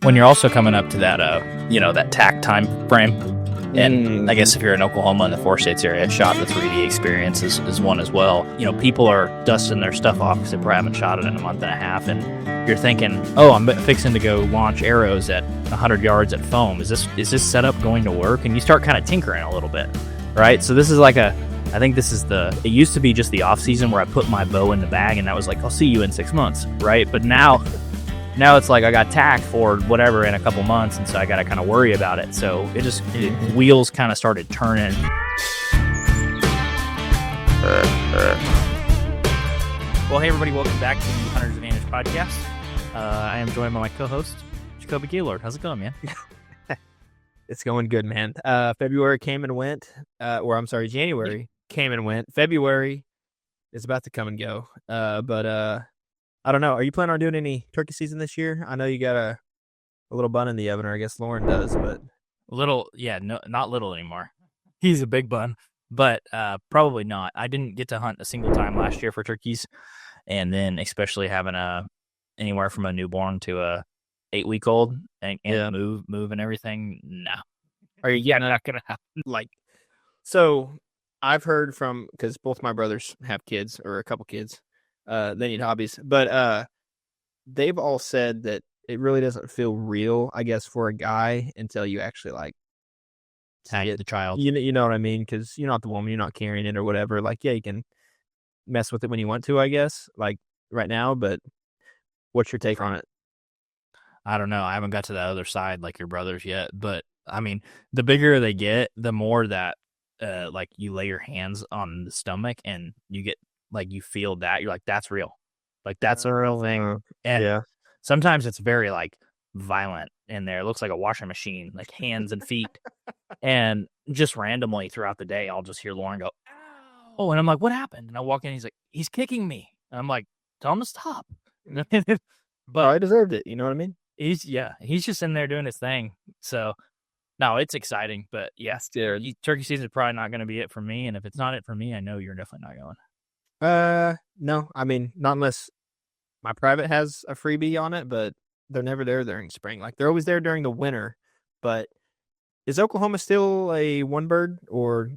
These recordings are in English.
when you're also coming up to that, that tack time frame. And I guess if you're in Oklahoma in the 4 states area, shot the 3D experience is one as well. People are dusting their stuff off because they probably haven't shot it in a month and a half. And you're thinking, oh, I'm fixing to go launch arrows at 100 yards at foam. Is this setup going to work? And you start kind of tinkering a little bit, right? So this is it used to be just the off season where I put my bow in the bag and that was like, I'll see you in 6 months, right? But now it's like I got tack for whatever in a couple months, and so I got to kind of worry about it. So wheels kind of started turning. Well, hey everybody, welcome back to the Hunter's Advantage podcast. I am joined by my co-host, Jacoby Gaylord. How's it going, man? It's going good, man. February came and went. January came and went. February is about to come and go. But I don't know. Are you planning on doing any turkey season this year? I know you got a little bun in the oven, or I guess Lauren does, but little, yeah, no, not little anymore. He's a big bun, but probably not. I didn't get to hunt a single time last year for turkeys, and then especially having anywhere from a newborn to a 8-week-old and move and everything. No, not gonna happen. So I've heard from, because both my brothers have kids or a couple kids. They need hobbies, but they've all said that it really doesn't feel real, I guess, for a guy until you actually tag the child. You know what I mean? Because you're not the woman, you're not carrying it or whatever. You can mess with it when you want to, I guess, right now. But what's your take on it? I don't know. I haven't got to that other side like your brothers yet, but I mean, the bigger they get, the more that you lay your hands on the stomach and you get. You feel that you're like, that's real. That's a real thing. And sometimes it's very violent in there. It looks like a washing machine, hands and feet. And just randomly throughout the day, I'll just hear Lauren go, "Oh," and I'm like, "What happened?" And I walk in, he's like, "He's kicking me." And I'm like, "Tell him to stop." But I deserved it. You know what I mean? He's just in there doing his thing. So no, it's exciting, but yes, turkey season is probably not going to be it for me. And if it's not it for me, I know you're definitely not going. No, I mean, not unless my private has a freebie on it, but they're never there during spring. They're always there during the winter. But is Oklahoma still a one bird, or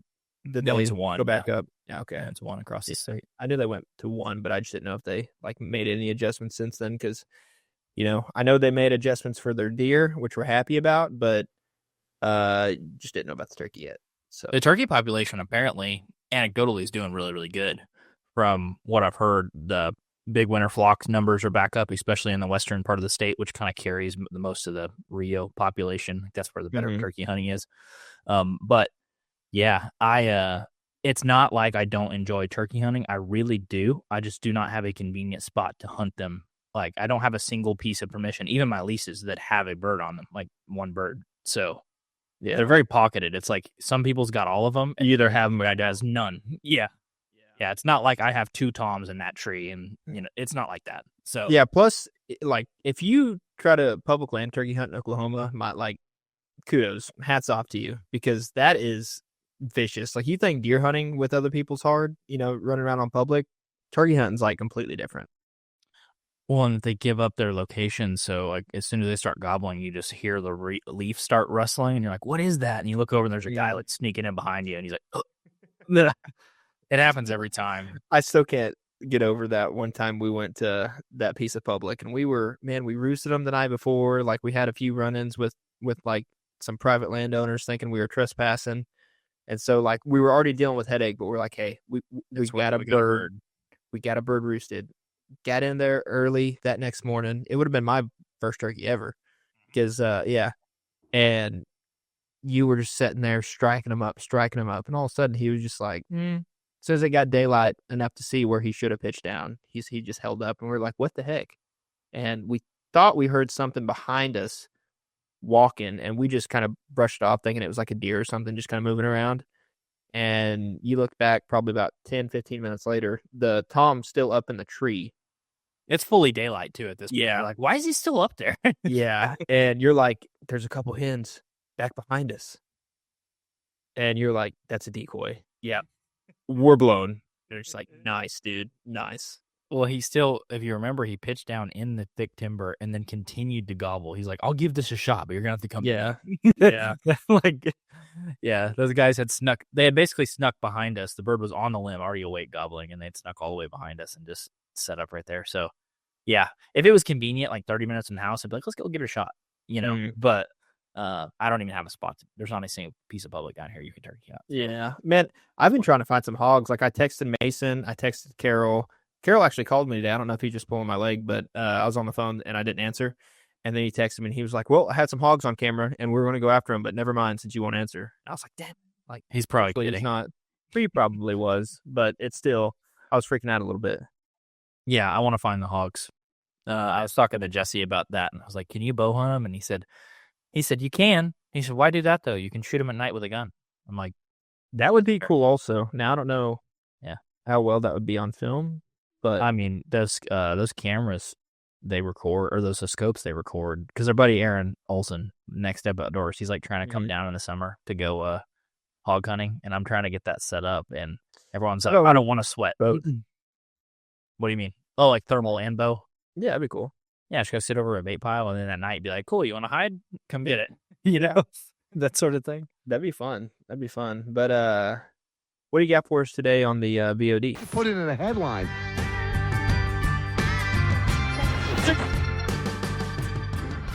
did they go back up? Yeah, okay. Yeah, it's one across the state. I knew they went to one, but I just didn't know if they made any adjustments since then, because I know they made adjustments for their deer, which we're happy about, but just didn't know about the turkey yet. So the turkey population apparently anecdotally is doing really, really good. From what I've heard, the big winter flock numbers are back up, especially in the western part of the state, which kind of carries the most of the Rio population. That's where the better turkey hunting is. But yeah, it's not like I don't enjoy turkey hunting. I really do. I just do not have a convenient spot to hunt them. I don't have a single piece of permission, even my leases that have a bird on them, one bird. So yeah, they're very pocketed. It's some people's got all of them. You either have them, my dad has none. Yeah. Yeah, it's not like I have 2 toms in that tree, and it's not like that. So yeah, plus if you try to public land turkey hunt in Oklahoma, kudos, hats off to you, because that is vicious. You think deer hunting with other people's hard, running around on public, turkey hunting's completely different. Well, and they give up their location, so as soon as they start gobbling, you just hear the leaf start rustling, and you're like, "What is that?" And you look over, and there's a guy sneaking in behind you, and he's like, "Oh." It happens every time. I still can't get over that one time we went to that piece of public, and we roosted them the night before. We had a few run-ins with some private landowners thinking we were trespassing. And so we were already dealing with headache, but we're like, hey, we got a bird. We got a bird roosted. Got in there early that next morning. It would have been my first turkey ever. Because, and you were just sitting there striking them up. And all of a sudden he was just like, as soon as it got daylight enough to see where he should have pitched down, he just held up, and we're like, what the heck? And we thought we heard something behind us walking, and we just kind of brushed it off thinking it was like a deer or something just kind of moving around. And you look back probably about 10, 15 minutes later, the tom's still up in the tree. It's fully daylight too at this point. Yeah. You're why is he still up there? Yeah. And you're like, there's a couple hens back behind us. And you're like, that's a decoy. Yeah. We're blown. They're just nice, dude. Nice. Well, he still, if you remember, he pitched down in the thick timber and then continued to gobble. He's like, "I'll give this a shot, but you're gonna have to come Yeah. get Yeah. me." Like, yeah, those guys had snuck. They had basically snuck behind us. The bird was on the limb, already awake, gobbling, and they'd snuck all the way behind us and just set up right there. So, yeah, if it was convenient, like 30 minutes in the house, I'd be like, "Let's go give it a shot," you know. Mm. But I don't even have a spot. There's not a single piece of public down here you can turkey out. Yeah. Man, I've been trying to find some hogs. Like I texted Mason, I texted Carol. Carol actually called me today. I don't know if he just pulling my leg, but I was on the phone and I didn't answer. And then he texted me and he was like, "Well, I had some hogs on camera and we're going to go after them, but never mind since you won't answer." I was like, "Damn." Like He's probably hopefully he's kidding. not. He probably was, but it's still. I was freaking out a little bit. Yeah, I want to find the hogs. I was talking to Jesse about that, and I was like, "Can you bow hunt them?" And he said, "You can." He said, "Why do that though? You can shoot them at night with a gun." I'm like, That would be cool. Also, now I don't know "Yeah." how well that would be on film, but I mean, those cameras they record, or those scopes they record, because our buddy Aaron Olson, Next Step Outdoors, he's like trying to come down in the summer to go hog hunting, and I'm trying to get that set up, and everyone's like, "I don't want to sweat." boat. What do you mean? Oh, like thermal and bow? Yeah, that'd be cool. Yeah, just go sit over a bait pile, and then at night be like, "Cool, you want to hide? Come get it." You know, that sort of thing. That'd be fun. That'd be fun. But what do you got for us today on the VOD? Put it in a headline.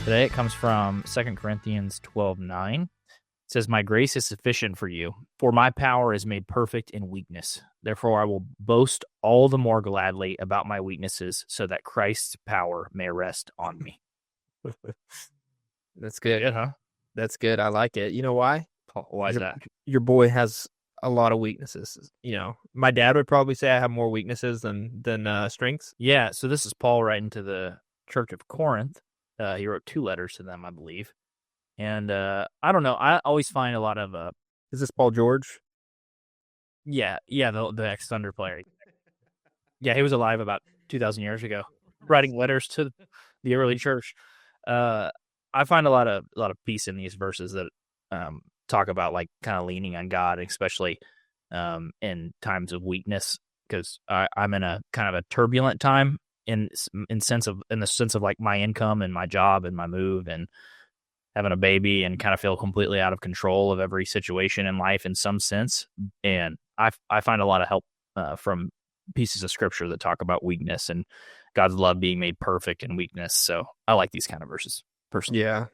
Today it comes from 2 Corinthians 12:9. It says, "My grace is sufficient for you, for my power is made perfect in weakness. Therefore I will boast all the more gladly about my weaknesses, so that Christ's power may rest on me." That's good. Good, huh? That's good. I like it. You know why? Why is Your- that? Your boy has a lot of weaknesses. You know, my dad would probably say I have more weaknesses than strengths. Yeah, so this is Paul writing to the Church of Corinth. He wrote 2 letters to them, I believe. And I don't know. I always find a lot of Is this Paul George? yeah, the ex Thunder player. Yeah, he was alive about 2,000 years ago, writing letters to the early church. I find a lot of peace in these verses that talk about like kind of leaning on God, especially in times of weakness, because I'm in a kind of a turbulent time in the sense of like my income and my job and my move and having a baby, and kind of feel completely out of control of every situation in life in some sense. And I find a lot of help from pieces of scripture that talk about weakness and God's love being made perfect in weakness. So I like these kind of verses personally. Yeah.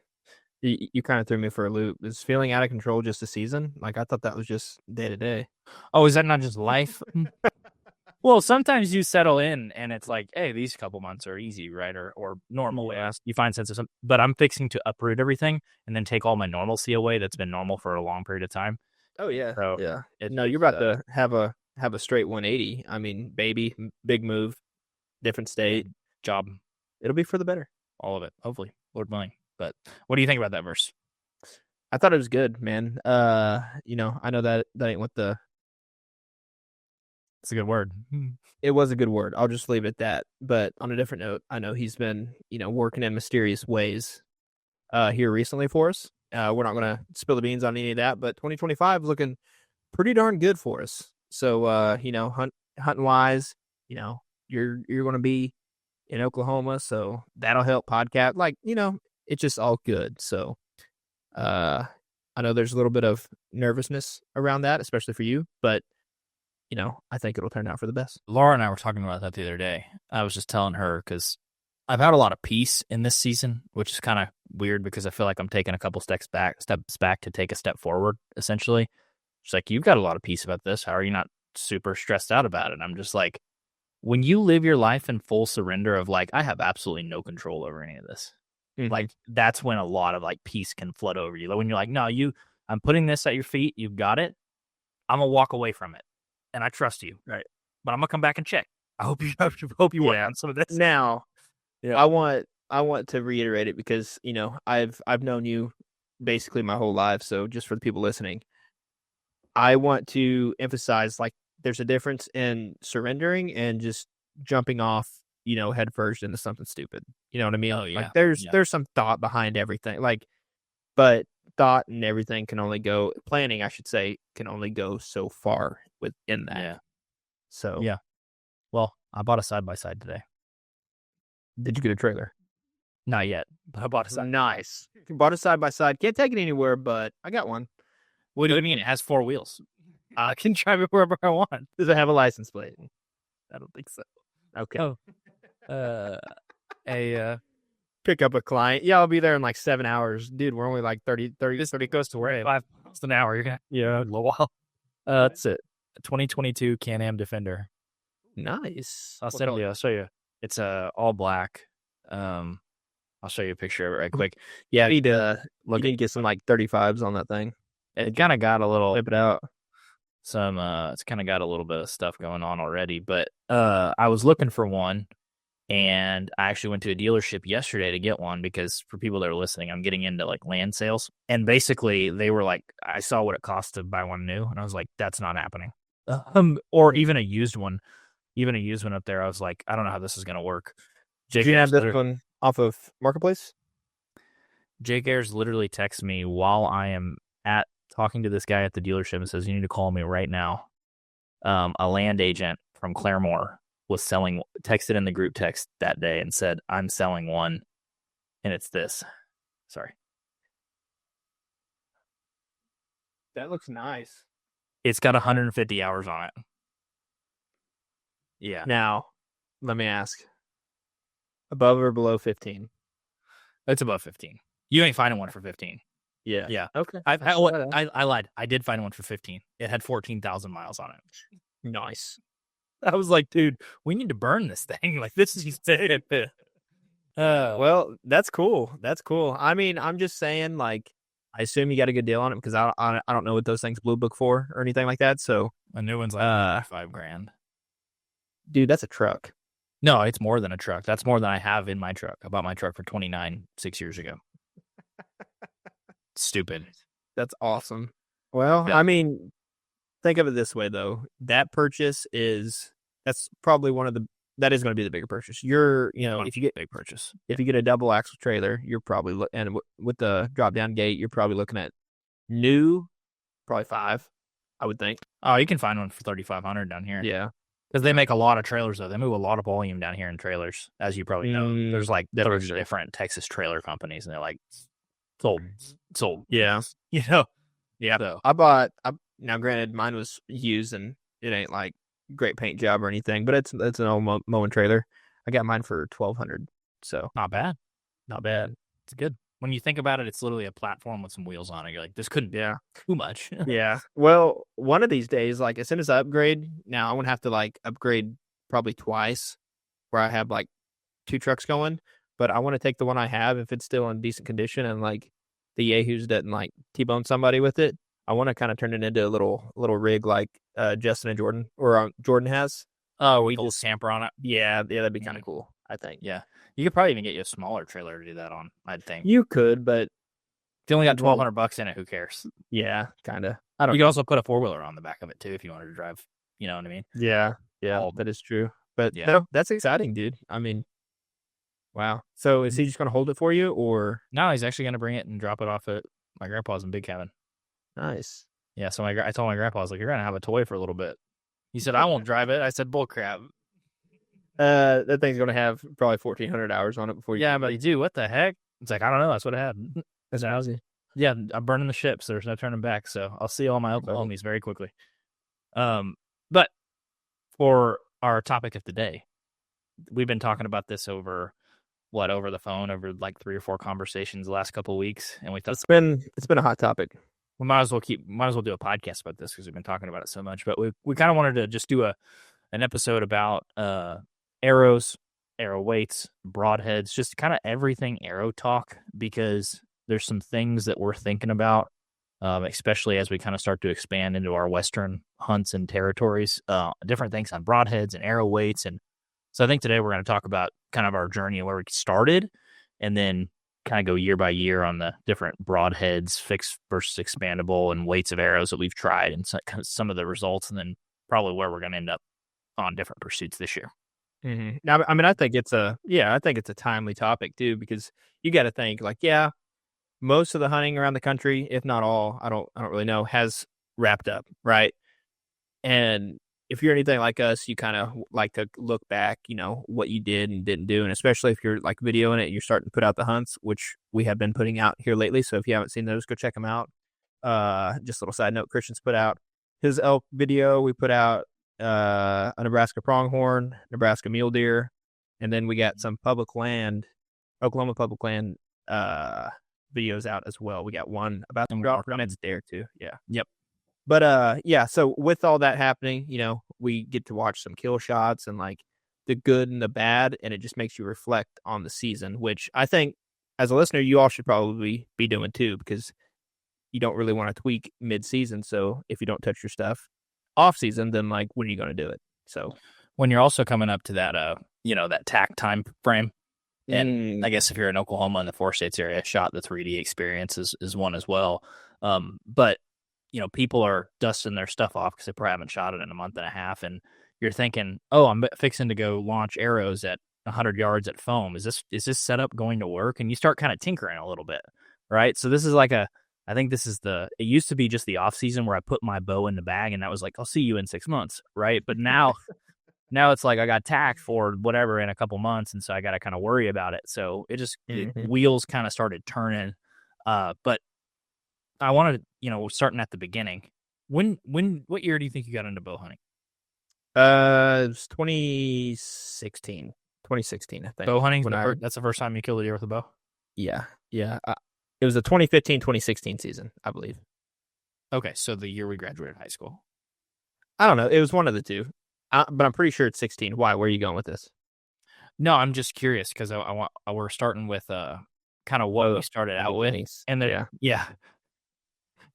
You kind of threw me for a loop. Is feeling out of control just a season? Like I thought that was just day to day. Oh, is that not just life? Well, sometimes you settle in and it's like, hey, these couple months are easy, right? Or normal. Yeah. You find sense of something. But I'm fixing to uproot everything and then take all my normalcy away that's been normal for a long period of time. Oh yeah. So Yeah. it- No, you're about to have a straight 180. I mean, baby, big move, different state. job, It'll be for the better. all of it, hopefully, Lord willing. But what do you think about that verse? I thought it was good, man. You know, I know that ain't what the. It's a good word. It was a good word. I'll just leave it at that. But on a different note, I know he's been, working in mysterious ways here recently for us. We're not going to spill the beans on any of that, but 2025 is looking pretty darn good for us. So, hunting wise, you're going to be in Oklahoma, so that'll help podcast. Like, it's just all good. So, I know there's a little bit of nervousness around that, especially for you, but I think it'll turn out for the best. Laura and I were talking about that the other day. I was just telling her because I've had a lot of peace in this season, which is kind of weird because I feel like I'm taking a couple steps back to take a step forward, essentially. She's like, "You've got a lot of peace about this. How are you not super stressed out about it?" And I'm just like, when you live your life in full surrender of like, I have absolutely no control over any of this. Mhm. Like, that's when a lot of like peace can flood over you. Like, when you're like, no, I'm putting this at your feet. You've got it. I'm going to walk away from it. And I trust you. Right. But I'm going to come back and check. I hope you work on some of this. Now, Yeah. I want to reiterate it because I've known you basically my whole life. So just for the people listening, I want to emphasize like there's a difference in surrendering and just jumping off, head first into something stupid. You know what I mean? Oh, yeah. Like there's Yeah. some thought behind everything. Like, but thought and everything can only go planning, I should say, can only go so far within that. Yeah. So Yeah. Well, I bought a side by side today. Did you get a trailer? Not yet, but I bought a side. Nice. Bought a side by side. Can't take it anywhere, but I got one. What do you mean? It has 4 wheels. I can drive it wherever I want. Does it have a license plate? I don't think so. Okay. Oh, Pick up a client. Yeah, I'll be there in like 7 hours. Dude, we're only like 30 goes to where? 5 miles an hour. You're gonna Yeah. a little while. That's it. 2022 Can-Am Defender. Nice. I'll send you. I'll show you. It's all black. I'll show you a picture of it right quick. Yeah, you need to get some like 35s on that thing. It kind of got a little. Flip it out. It's kind of got a little bit of stuff going on already. But I was looking for one, and I actually went to a dealership yesterday to get one because for people that are listening, I'm getting into like land sales, and basically they were like, I saw what it cost to buy one new, and I was like, that's not happening. Or even a used one. Even a used one up there, I was like, I don't know how this is going to work. Did you have this one off of Marketplace? Jake Ayers literally texts me while I am talking to this guy at the dealership and says, you need to call me right now. A land agent from Claremore texted in the group text that day and said, I'm selling one, and it's this. Sorry. That looks nice. It's got 150 hours on it. Yeah. Now, let me ask. Above or below 15? It's above 15. You ain't finding one for 15. Yeah. Yeah. Okay. I lied. I did find one for 15. It had 14,000 miles on it. Nice. I was like, dude, we need to burn this thing. Like, this is insane. Well, that's cool. That's cool. I mean, I'm just saying, like, I assume you got a good deal on it because I don't know what those things blue book for or anything like that. So a new one's like $5,000. Dude, that's a truck. No, it's more than a truck. That's more than I have in my truck. I bought my truck for $29,000 6 years ago. Stupid. That's awesome. Well, yeah. I mean, think of it this way though. That's probably that is going to be the bigger purchase. If you get big purchase, if you get a double axle trailer, you're probably and with the drop down gate, you're probably looking at new, probably 5, I would think. Oh, you can find one for $3,500 down here. Yeah. Because they make a lot of trailers, though. They move a lot of volume down here in trailers, as you probably know. There's like different Texas trailer companies, and they're like, sold. Yeah. Yeah. So. Now granted, mine was used, and it ain't like great paint job or anything, but it's an old mowing trailer. I got mine for $1,200, so. Not bad. It's good. When you think about it, it's literally a platform with some wheels on it. You're like, this couldn't be too much. Yeah. Well, one of these days, like as soon as I upgrade, now I'm going to have to like upgrade probably twice where I have like 2 trucks going, but I want to take the one I have if it's still in decent condition and like the Yahoos doesn't like T-bone somebody with it. I want to kind of turn it into a little rig like Justin and Jordan or Jordan has. Oh, we just camper on it. Yeah, that'd be kind of cool, I think. Yeah. You could probably even get you a smaller trailer to do that on, I'd think. You could, but if you only got $1,200 in it, who cares? Yeah, kind of. You could also put a 4-wheeler on the back of it, too, if you wanted to drive. You know what I mean? Yeah, that is true. But no, that's exciting, dude. I mean, wow. So is he just going to hold it for you, or? No, he's actually going to bring it and drop it off at my grandpa's in Big Cabin. Nice. Yeah, so I told my grandpa, I was like, you're going to have a toy for a little bit. He said, I won't drive it. I said, bull crap. That thing's going to have probably 1,400 hours on it before you. Yeah, but dude, what the heck? It's like, I don't know. That's what it had. That's lousy. Yeah, I'm burning the ships. There's no turning back. So I'll see all my homies very quickly. But for our topic of today, we've been talking about this over the phone, over like 3 or 4 conversations the last couple of weeks, and we thought it's been a hot topic. We might as well do a podcast about this because we've been talking about it so much. But we kind of wanted to just do an episode about arrows, arrow weights, broadheads, just kind of everything arrow talk, because there's some things that we're thinking about, especially as we kind of start to expand into our Western hunts and territories, different things on broadheads and arrow weights. And so I think today we're going to talk about kind of our journey and where we started, and then kind of go year by year on the different broadheads, fixed versus expandable, and weights of arrows that we've tried, and some of the results, and then probably where we're going to end up on different pursuits this year. Mm-hmm. Now, I mean, I think it's a timely topic too, because you got to think like, most of the hunting around the country, if not all, I don't really know, has wrapped up, right? And if you're anything like us, you kind of like to look back, what you did and didn't do. And especially if you're like videoing it, and you're starting to put out the hunts, which we have been putting out here lately. So if you haven't seen those, go check them out. Just a little side note, Christian's put out his elk video. We put out a Nebraska pronghorn, Nebraska mule deer, and then we got some Oklahoma public land videos out as well. We got one about the drought permits there too. Yeah. Yep. But yeah, so with all that happening, we get to watch some kill shots and like the good and the bad, and it just makes you reflect on the season, which I think as a listener, you all should probably be doing too, because you don't really want to tweak mid-season. So if you don't touch your stuff off season, then like when are you going to do it? So when you're also coming up to that that tack time frame, and I guess if you're in Oklahoma in the 4 states area, shot the 3D experience is one as well. But people are dusting their stuff off because they probably haven't shot it in a month and a half, and you're thinking, oh, I'm fixing to go launch arrows at 100 yards at foam. Is this setup going to work? And you start kind of tinkering a little bit, right? So this is like I think this is it used to be just the off season where I put my bow in the bag and that was like, I'll see you in 6 months, right? But now it's like I got tacked for whatever in a couple months, and so I got to kind of worry about it. So wheels kind of started turning. But I wanted starting at the beginning. What year do you think you got into bow hunting? It was 2016. 2016, I think. Bow hunting? That's the first time you killed a deer with a bow? Yeah. It was the 2015-2016 season, I believe. Okay, so the year we graduated high school. I don't know. It was one of the two. But I'm pretty sure it's 16. Why? Where are you going with this? No, I'm just curious because we're starting with kind of what we started out with. And then, yeah.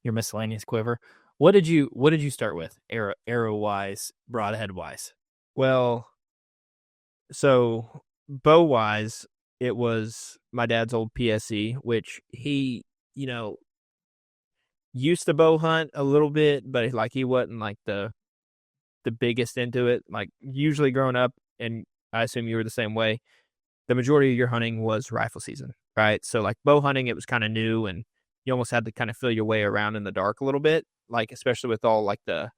Your miscellaneous quiver. What did you start with? Arrow wise, broadhead wise? Well, so bow wise, it was my dad's old PSE, which he, used to bow hunt a little bit, but like he wasn't like the biggest into it. Like usually growing up, and I assume you were the same way, the majority of your hunting was rifle season, right? So like bow hunting, it was kind of new, and you almost had to kind of feel your way around in the dark a little bit, like especially with all like the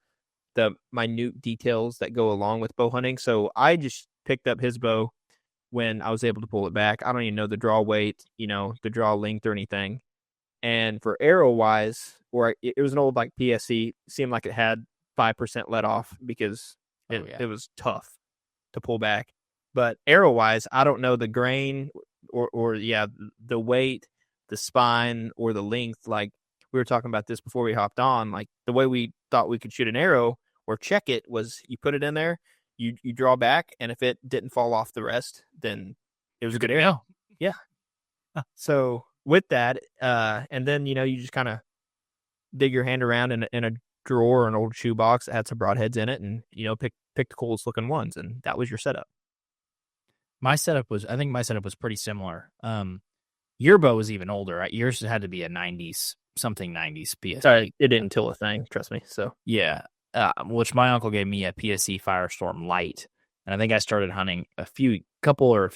minute details that go along with bow hunting. So I just picked up his bow when I was able to pull it back. I don't even know the draw weight, the draw length or anything. And for arrow wise, or it was an old like PSE, seemed like it had 5% let off because it was tough to pull back. But arrow wise, I don't know the grain or the weight, the spine, or the length. Like we were talking about this before we hopped on, like the way we thought we could shoot an arrow or check it was you put it in there, you draw back, and if it didn't fall off the rest, then it was a good arrow. Yeah. So with that, and then, you just kind of dig your hand around in a drawer or an old shoebox that had some broadheads in it, and, pick the coolest looking ones. And that was your setup. I think my setup was pretty similar. Your bow was even older, right? Yours had to be a 90s PSE. Sorry, it didn't till a thing, trust me. So yeah, which my uncle gave me a PSE Firestorm Light, and I think I started hunting a few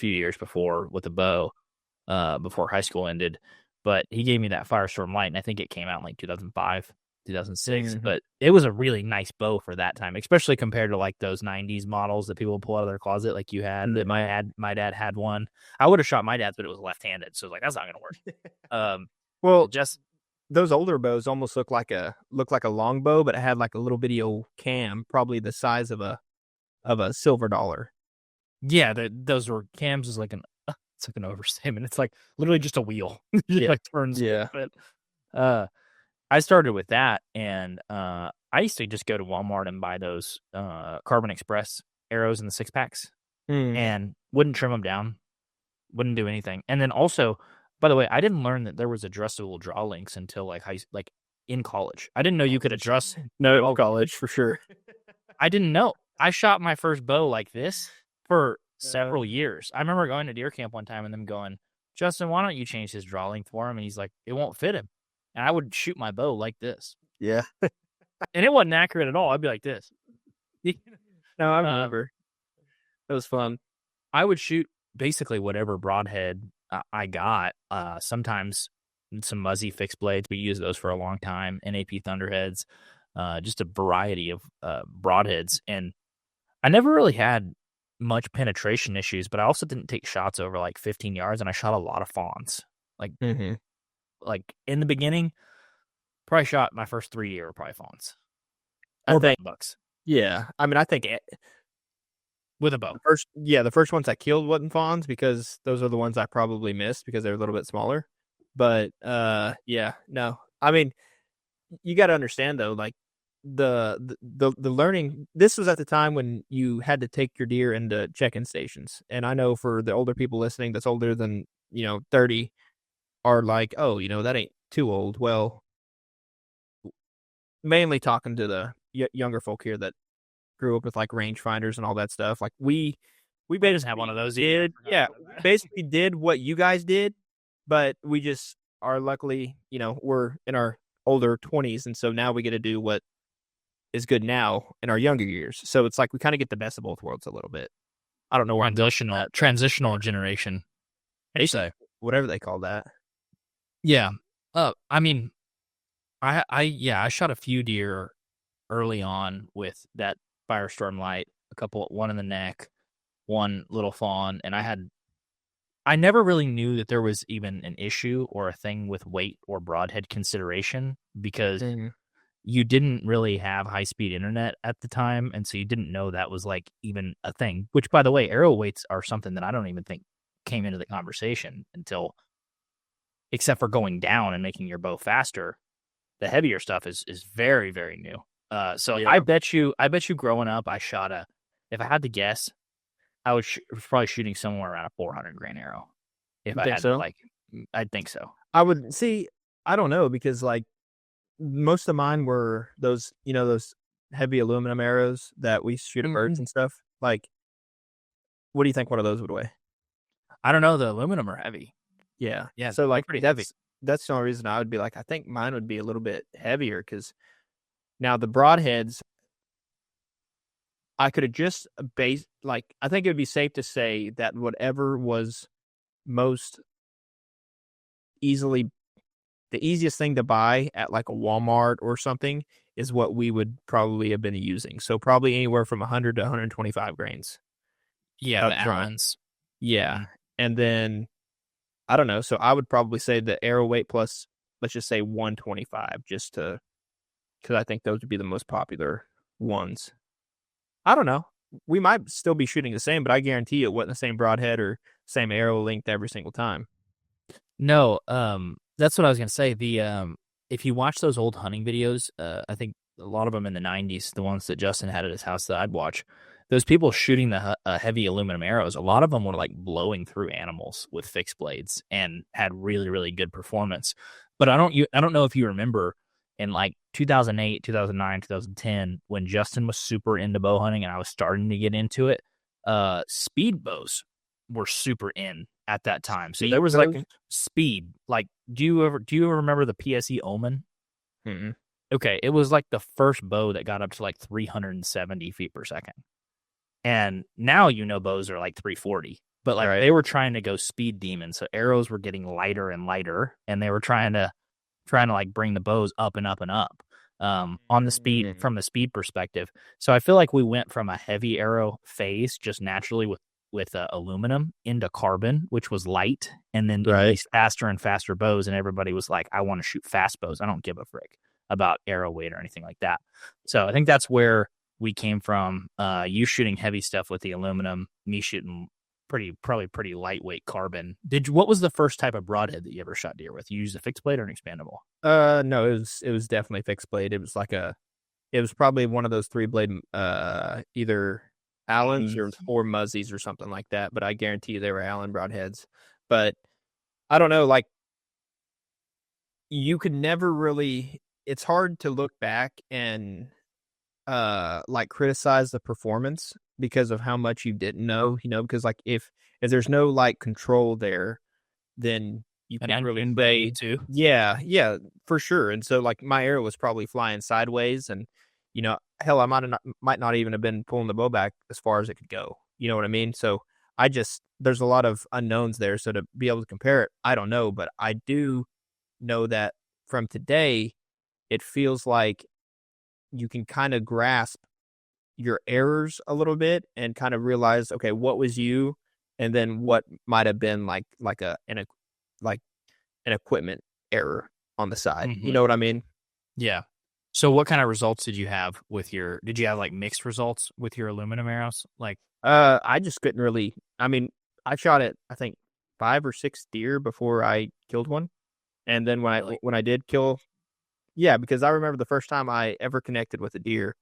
years before with a bow, before high school ended. But he gave me that Firestorm Light, and I think it came out in like 2005, 2006. Mm-hmm. But it was a really nice bow for that time, especially compared to like those 90s models that people pull out of their closet, like you had. Mm-hmm. That my dad had one. I would have shot my dad's, but it was left-handed, so I was like, that's not gonna work. Well, just those older bows almost look like a long bow, but it had like a little bitty old cam, probably the size of a silver dollar. Yeah, those were cams. Is like it's like an overstatement. It's like literally just a wheel. It like turns. Yeah. But, I started with that, and I used to just go to Walmart and buy those Carbon Express arrows in the 6-packs, and wouldn't trim them down, wouldn't do anything. And then also, by the way, I didn't learn that there was adjustable draw links until like in college. I didn't know you could adjust. No, college for sure. I didn't know. I shot my first bow like this for several years. I remember going to deer camp one time and them going, Justin, why don't you change his draw length for him? And he's like, it won't fit him. And I would shoot my bow like this. Yeah. And it wasn't accurate at all. I'd be like this. No, I remember. It was fun. I would shoot basically whatever broadhead I got. Sometimes some Muzzy fixed blades. We used those for a long time. NAP Thunderheads. just a variety of broadheads. And I never really had much penetration issues, but I also didn't take shots over like 15 yards, and I shot a lot of fawns. Like Mhm. like in the beginning, probably shot my first 3 deer were probably fawns I or think bucks yeah. I mean, I think with a bow. the first ones I killed wasn't fawns because those are the ones I probably missed because they're a little bit smaller. But, yeah, no. I mean, you gotta understand though, like, the learning this was at the time when you had to take your deer into check-in stations, and I know for the older people listening that's older than, 30 are like, "Oh, that ain't too old." Well, mainly talking to the younger folk here that grew up with, like, rangefinders and all that stuff, like, we I just have one of basically those. I did forgot yeah, about that. basically did what you guys did, but we just are luckily, we're in our older 20s, and so now we get to do what is good now in our younger years. So it's like we kinda get the best of both worlds a little bit. I don't know where I'm going with Transitional that, but transitional generation. You basically, say, whatever they call that. yeah. I mean, I shot a few deer early on with that Firestorm light. One in the neck, one little fawn, and I never really knew that there was even an issue or a thing with weight or broadhead consideration because Mhm. you didn't really have high speed internet at the time, and so you didn't know that was like even a thing. Which, by the way, arrow weights are something that I don't even think came into the conversation until, except for going down and making your bow faster. The heavier stuff is very very new. So Yeah. I bet you growing up, I shot a. If I had to guess, was probably shooting somewhere around a 400 grain arrow. If You I think had to so? like, I'd think so. I would see, I don't know because, like, most of mine were those heavy aluminum arrows that we shoot at birds Mhm. and stuff. Like, what do you think one of those would weigh? I don't know. The aluminum are heavy. Yeah. Yeah, So, they're like, pretty heavy. that's the only reason I would be like, I think mine would be a little bit heavier because now the broadheads, I could have just based like, I think it would be safe to say that whatever was most easily the easiest thing to buy at, like, a Walmart or something is what we would probably have been using. So, probably anywhere from 100 to 125 grains Yeah, the up front. Allens. Yeah. Mhm. And then, I don't know, so I would probably say the arrow weight plus, let's just say 125 just to, because I think those would be the most popular ones. I don't know. We might still be shooting the same, but I guarantee it wasn't the same broadhead or same arrow length every single time. No, that's what I was gonna say. If you watch those old hunting videos, I think a lot of them in the '90s, the ones that Justin had at his house that I'd watch, those people shooting the heavy aluminum arrows, a lot of them were like blowing through animals with fixed blades and had really really good performance. But I don't know if you remember in like 2008, 2009, 2010 when Justin was super into bow hunting and I was starting to get into it. Speed bows were super in at that time. So there Speed was like bows? speed. Like, do you ever remember the PSE Omen? Mm-mm. Okay, it was like the first bow that got up to like 370 feet per second. And now bows are like 340. But like Right. they were trying to go speed demon, so arrows were getting lighter and lighter, and they were trying to like bring the bows up and up and up. On the speed Mm. from the speed perspective. So I feel like we went from a heavy arrow phase just naturally with aluminum into carbon, which was light, and then into Right. these faster and faster bows. And everybody was like, "I want to shoot fast bows. I don't give a frick about arrow weight or anything like that." So I think that's where we came from. You shooting heavy stuff with the aluminum, me shooting probably pretty lightweight carbon. What was the first type of broadhead that you ever shot deer with? You used a fixed blade or an expandable? No, it was definitely fixed blade. It was probably one of those 3 blade, either Allens Mm. or Muzzies or something like that, but I guarantee you they were Allen broadheads. But I don't know, like, you could never really it's hard to look back and, like, criticize the performance because of how much you didn't know, because, like, if there's no, like, control there, then you And can't really in bay say too. yeah, yeah, for sure, and so, like, my arrow was probably flying sideways and, hell, I might not even have been pulling the bow back as far as it could go, you know what I mean? So, there's a lot of unknowns there, so to be able to compare it, I don't know, but I do know that from today, it feels like you can kind of grasp your errors a little bit and kind of realize, okay, what was you, and then what might have been like an equipment error on the side. You Hmm. know what I mean? Yeah. So what kind of results did you have with did you have like mixed results with your aluminum arrows? Like, I just couldn't really. I mean, I shot at I think 5 or 6 deer before I killed one, and then really? when I did kill, yeah, because I remember the first time I ever connected with a deer,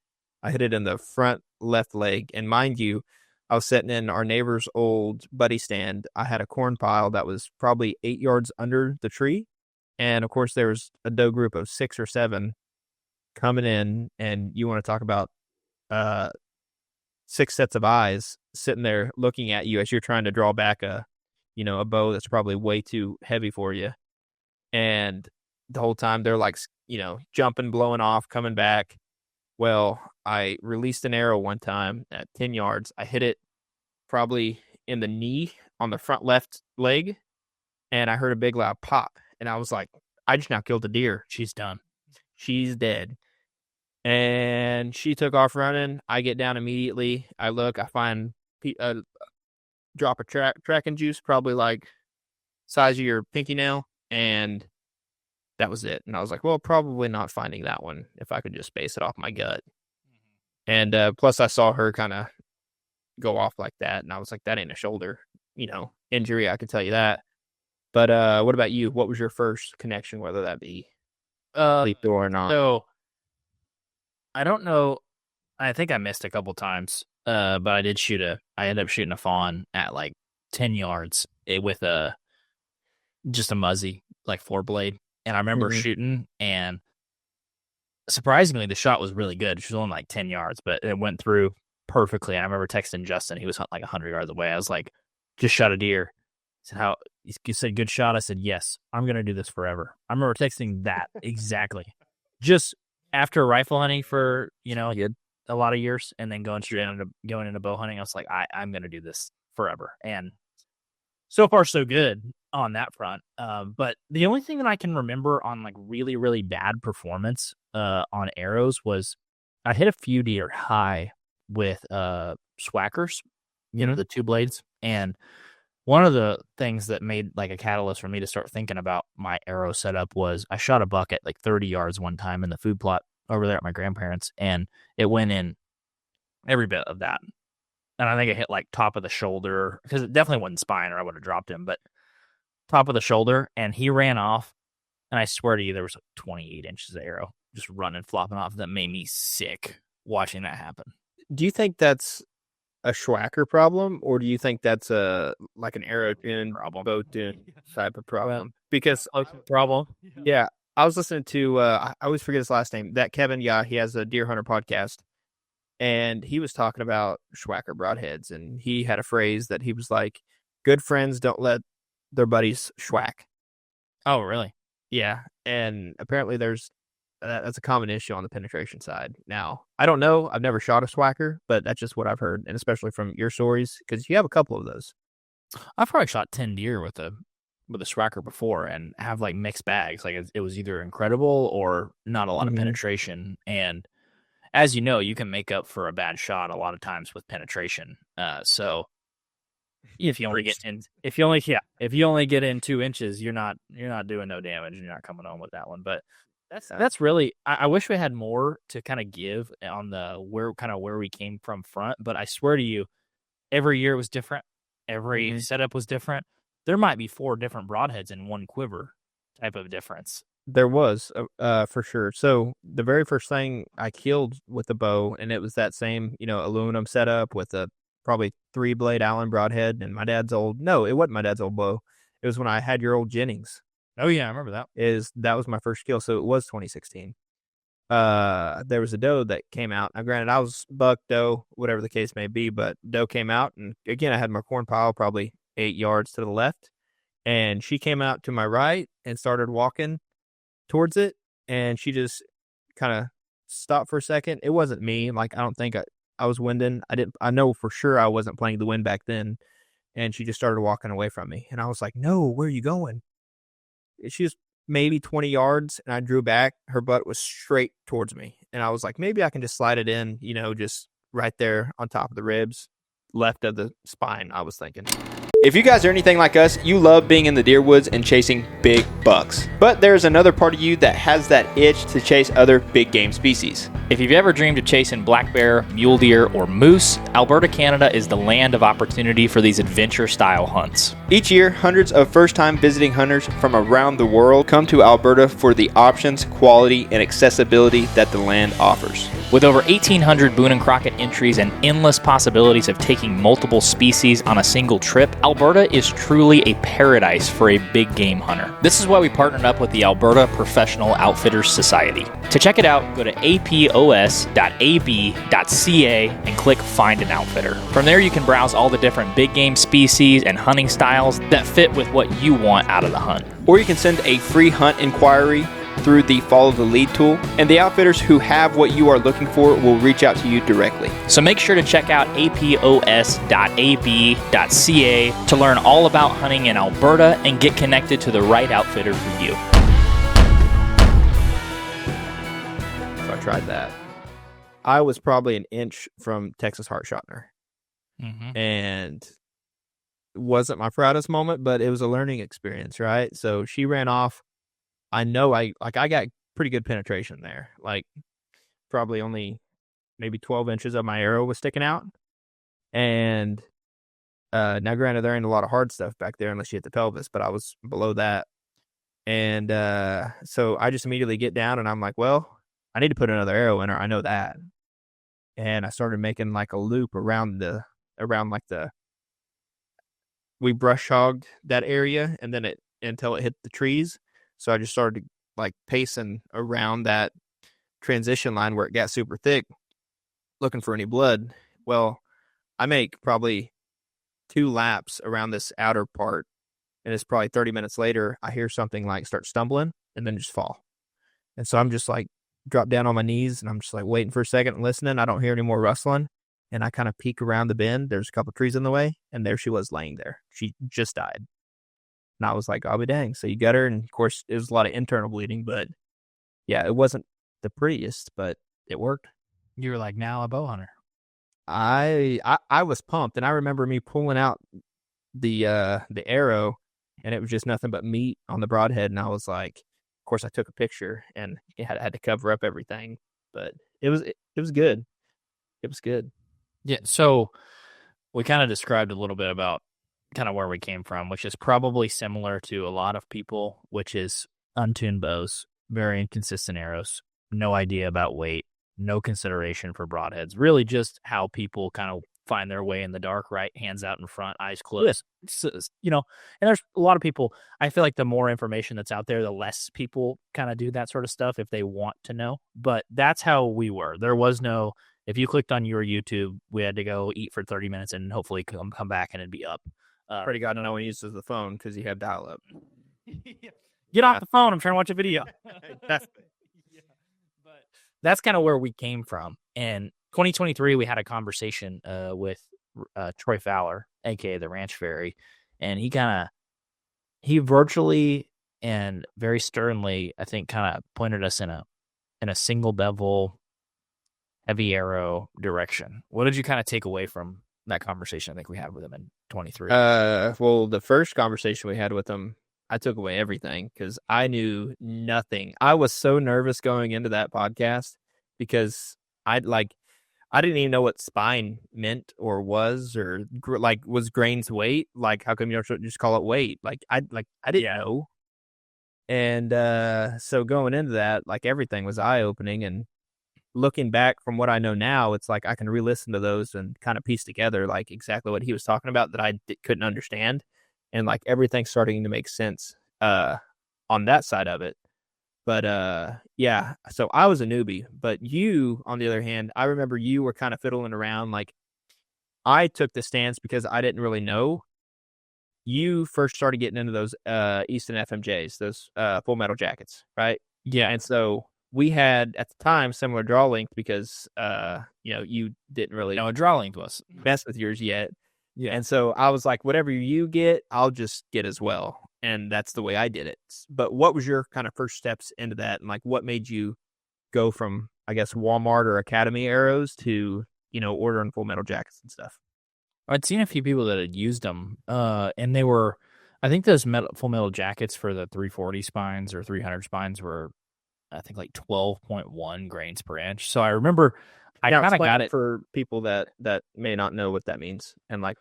I hit it in the front left leg, and mind you, I was sitting in our neighbor's old buddy stand. I had a corn pile that was probably 8 yards under the tree, and of course there was a doe group of 6 or 7 coming in, and you want to talk about uh 6 sets of eyes sitting there looking at you as you're trying to draw back a bow that's probably way too heavy for you. And the whole time they're like, jumping, blowing off, coming back. Well, I released an arrow one time at 10 yards. I hit it probably in the knee on the front left leg, and I heard a big loud pop. And I was like, I just now killed a deer. She's done. She's dead. And she took off running. I get down immediately. I look, I find a drop of tracking juice, probably like size of your pinky nail, and that was it. And I was like, well, probably not finding that one if I could just base it off my gut. And plus, I saw her kind of go off like that, and I was like, that ain't a shoulder, injury. I can tell you that. But what about you? What was your first connection, whether that be lethal or not? So I don't know. I think I missed a couple times. But I ended up shooting a fawn at like 10 yards with just a muzzy, like 4 blade. And I remember Hmm. shooting, and surprisingly, the shot was really good. She was only like 10 yards, but it went through perfectly. And I remember texting Justin. He was like 100 yards away. I was like, just shot a deer. He said, how? You said good shot. I said, yes, I'm going to do this forever. I remember texting that exactly. Just after rifle hunting for, Good. a lot of years, and then going into bow hunting, I was like, I'm going to do this forever. And so far so good on that front. But the only thing that I can remember on like really, really bad performance on arrows was I hit a few deer high with swackers, Hmm. the 2 blades. And one of the things that made like a catalyst for me to start thinking about my arrow setup was I shot a buck at like 30 yards one time in the food plot over there at my grandparents', and it went in every bit of that. And I think it hit like top of the shoulder, because it definitely wasn't spine or I would have dropped him, but top of the shoulder. And he ran off. And I swear to you, there was like 28 inches of arrow just running, flopping off. That made me sick watching that happen. Do you think that's a Schwacker problem, or do you think that's a like an arrow tune, Problem. bow tune type of problem? Because Problem. yeah, I was listening to I always forget his last name. That Kevin guy, he has a deer hunter podcast, and he was talking about Schwacker broadheads, and he had a phrase that he was like, "Good friends don't let their buddies schwack." Oh, really? Yeah, and apparently that's a common issue on the penetration side. Now, I don't know. I've never shot a Schwacker, but that's just what I've heard, and especially from your stories, because you have a couple of those. I've probably shot 10 deer with a Swacker before and have like mixed bags. Like it was either incredible or not a lot of Mhm. penetration. And as you know, you can make up for a bad shot a lot of times with penetration. So if you only if you only get in 2 inches, you're not doing no damage, and you're not coming home with that one. But that's really, I wish we had more to kind of give on the where we came from front. But I swear to you, every year was different. Every Mhm. setup was different. There might be 4 different broadheads in one quiver type of difference. There was, for sure. So the very first thing I killed with the bow, and it was that same, aluminum setup with a probably 3 blade Allen broadhead, and my dad's old. No, it wasn't my dad's old bow. It was when I had your old Jennings. Oh yeah, I remember that. That was my first kill. So it was 2016. There was a doe that came out. Now, granted, I was buck, doe, whatever the case may be, but doe came out, and again, I had my corn pile probably 8 yards to the left, and she came out to my right and started walking towards it, and she just kind of stopped for a second. It wasn't me. Like, I don't think I was winding. I know for sure I wasn't playing the wind back then, and she just started walking away from me, and I was like, no, where are you going? She was maybe 20 yards, and I drew back. Her butt was straight towards me. and I was like, maybe I can just slide it in, just right there on top of the ribs, left of the spine, I was thinking. If you guys are anything like us, you love being in the deer woods and chasing big bucks. But there's another part of you that has that itch to chase other big game species. If you've ever dreamed of chasing black bear, mule deer, or moose, Alberta, Canada is the land of opportunity for these adventure-style hunts. Each year, hundreds of first-time visiting hunters from around the world come to Alberta for the options, quality, and accessibility that the land offers. With over 1,800 Boone and Crockett entries and endless possibilities of taking multiple species on a single trip, Alberta is truly a paradise for a big game hunter. This is why we partnered up with the Alberta Professional Outfitters Society. To check it out, go to apos.ab.ca and click Find an Outfitter. From there, you can browse all the different big game species and hunting styles that fit with what you want out of the hunt. Or you can send a free hunt inquiry through the Follow the Lead tool, and the outfitters who have what you are looking for will reach out to you directly. So make sure to check out apos.ab.ca to learn all about hunting in Alberta and get connected to the right outfitter for you. So I tried that. I was probably an inch from Texas Hartshotner. And it wasn't my proudest moment, but it was a learning experience, right? So she ran off. I know I got pretty good penetration there. Like probably only maybe 12 inches of my arrow was sticking out. And now granted, there ain't a lot of hard stuff back there unless you hit the pelvis, but I was below that. And so I just immediately get down and I'm like, well, I need to put another arrow in her. I know that. And I started making like a loop we brush hogged that area and then until it hit the trees. So I just started like pacing around that transition line where it got super thick, looking for any blood. Well, I make probably 2 laps around this outer part, and it's probably 30 minutes later, I hear something like start stumbling and then just fall. And so I'm just like drop down on my knees and I'm just like waiting for a second and listening. I don't hear any more rustling. And I kind of peek around the bend. There's a couple trees in the way, and there she was laying there. She just died. And I was like, I'll be dang. So you got her. And of course, it was a lot of internal bleeding, but yeah, it wasn't the prettiest, but it worked. You were like, now a bow hunter. I was pumped. And I remember me pulling out the arrow, and it was just nothing but meat on the broadhead. And I was like, of course, I took a picture and had to cover up everything, but it was good. It was good. Yeah. So we kind of described a little bit about kind of where we came from, which is probably similar to a lot of people, which is untuned bows, very inconsistent arrows, no idea about weight, no consideration for broadheads, really just how people kind of find their way in the dark, right? Hands out in front, eyes closed. So, and there's a lot of people, I feel like the more information that's out there, the less people kind of do that sort of stuff if they want to know. But that's how we were. There was no, if you clicked on your YouTube, we had to go eat for 30 minutes and hopefully come back and it'd be up. Pretty God no one uses the phone because you have dial-up. Get off the phone. I'm trying to watch a video. But that's kind of where we came from. And 2023, we had a conversation with Troy Fowler, a.k.a. the Ranch Fairy. And he virtually and very sternly, I think, kind of pointed us in a single bevel, heavy arrow direction. What did you kind of take away from that conversation I think we had with him in 23? Well, the first conversation we had with him, I took away everything because I knew nothing. I was so nervous going into that podcast because I didn't even know what spine meant or was, or was grains weight. Like, how come you don't just call it weight? I didn't know. And so going into that, like, everything was eye opening. And looking back from what I know now, it's like I can re-listen to those and kind of piece together like exactly what he was talking about that I couldn't understand, and like everything's starting to make sense on that side of it. But yeah, so I was a newbie, but you, on the other hand, I remember you were kind of fiddling around. Like, I took the stance because I didn't really know. You first started getting into those Easton FMJs, those full metal jackets, right? Yeah. And so we had at the time similar draw length because you didn't really know what draw length was, mess with yours yet. Yeah. And so I was like, whatever you get, I'll just get as well. And that's the way I did it. But what was your kind of first steps into that? And like, what made you go from, I guess, Walmart or Academy arrows to, ordering Full Metal Jackets and stuff. I'd seen a few people that had used them, and they were, I think those Full Metal Jackets for the 340 spines or 300 spines were, I think, like 12.1 grains per inch. So I remember I Now, kind of explain got it it. for people that may not know what that means. And like,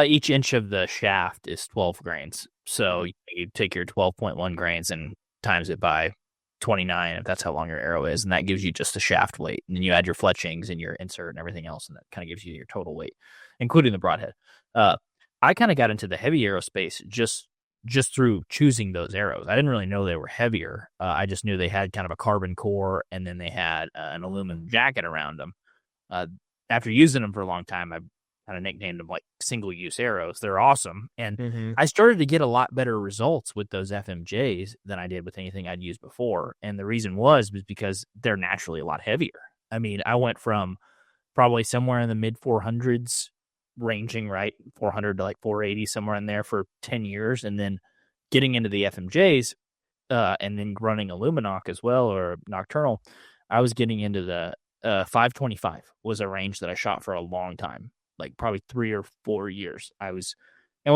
Each inch of the shaft is 12 grains. So you take your 12.1 grains and times it by 29, if that's how long your arrow is. And that gives you just the shaft weight. And then you add your fletchings and your insert and everything else. And that kind of gives you your total weight, including the broadhead. I kind of got into the heavy aerospace just through choosing those arrows. I didn't really know they were heavier. I just knew they had kind of a carbon core and then they had an aluminum jacket around them. After using them for a long time, I kind of nicknamed them like single-use arrows. They're awesome. And I started to get a lot better results with those FMJs than I did with anything I'd used before. And the reason was because they're naturally a lot heavier. I mean, I went from probably somewhere in the mid 400s, ranging right 400 to like 480, somewhere in there for 10 years. And then getting into the FMJs and then running a Luminoc as well, or Nocturnal, I was getting into the 525 was a range that I shot for a long time, like probably 3 or 4 years. I was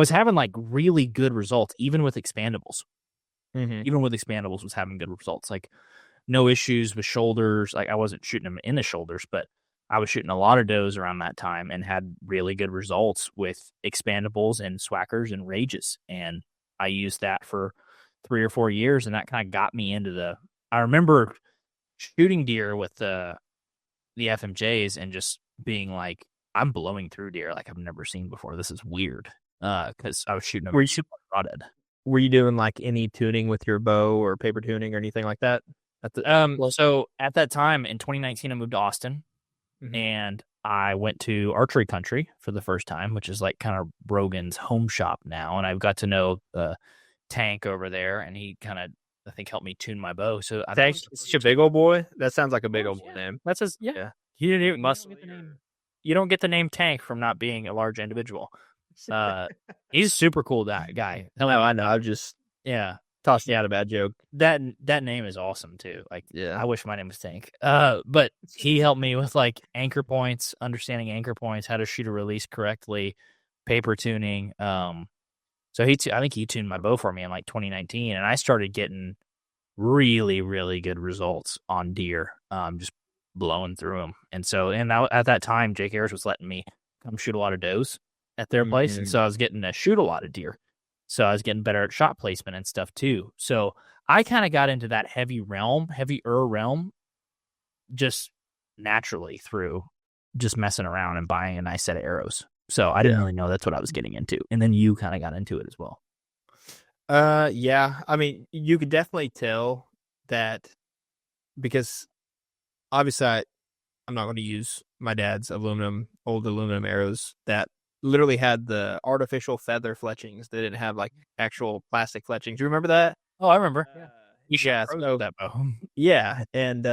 having like really good results, even with expandables. Even with expandables, was having good results. Like no issues with shoulders. Like I wasn't shooting them in the shoulders, but I was shooting a lot of does around that time and had really good results with expandables and swackers and rages. And I used that for 3 or 4 years, and that kind of got me into the. I remember shooting deer with the FMJs and just being like, I'm blowing through deer like I've never seen before. This is weird. Because I was shooting a broadhead. Were you doing like any tuning with your bow or paper tuning or anything like that? So at that time in 2019, I moved to Austin, and I went to Archery Country for the first time, which is like kind of Rogan's home shop now. And I've got to know Tank over there, and he kind of, I think, helped me tune my bow. So I Tank, such a big old boy. That sounds like a big old boy name. That's his. Yeah. He didn't even muscle. You don't get the name Tank from not being a large individual. He's a super cool guy. No, I know. I've just tossing out a bad joke. That name is awesome too. Like, yeah, I wish my name was Tank. But he helped me with like anchor points, understanding anchor points, how to shoot a release correctly, paper tuning. So I think he tuned my bow for me in like 2019, and I started getting really, really good results on deer. Just blowing through them. And so, at that time, Jake Ayers was letting me come shoot a lot of does at their place, and so I was getting to shoot a lot of deer. So I was getting better at shot placement and stuff too. So I kind of got into that heavier realm, just naturally through just messing around and buying a nice set of arrows. So I didn't really know that's what I was getting into. And then you kind of got into it as well. Yeah. I mean, you could definitely tell that because obviously I'm not going to use my dad's old aluminum arrows that literally had the artificial feather fletchings. They didn't have like actual plastic fletchings. Do you remember that? Oh, I remember. You should that bow. Yeah. And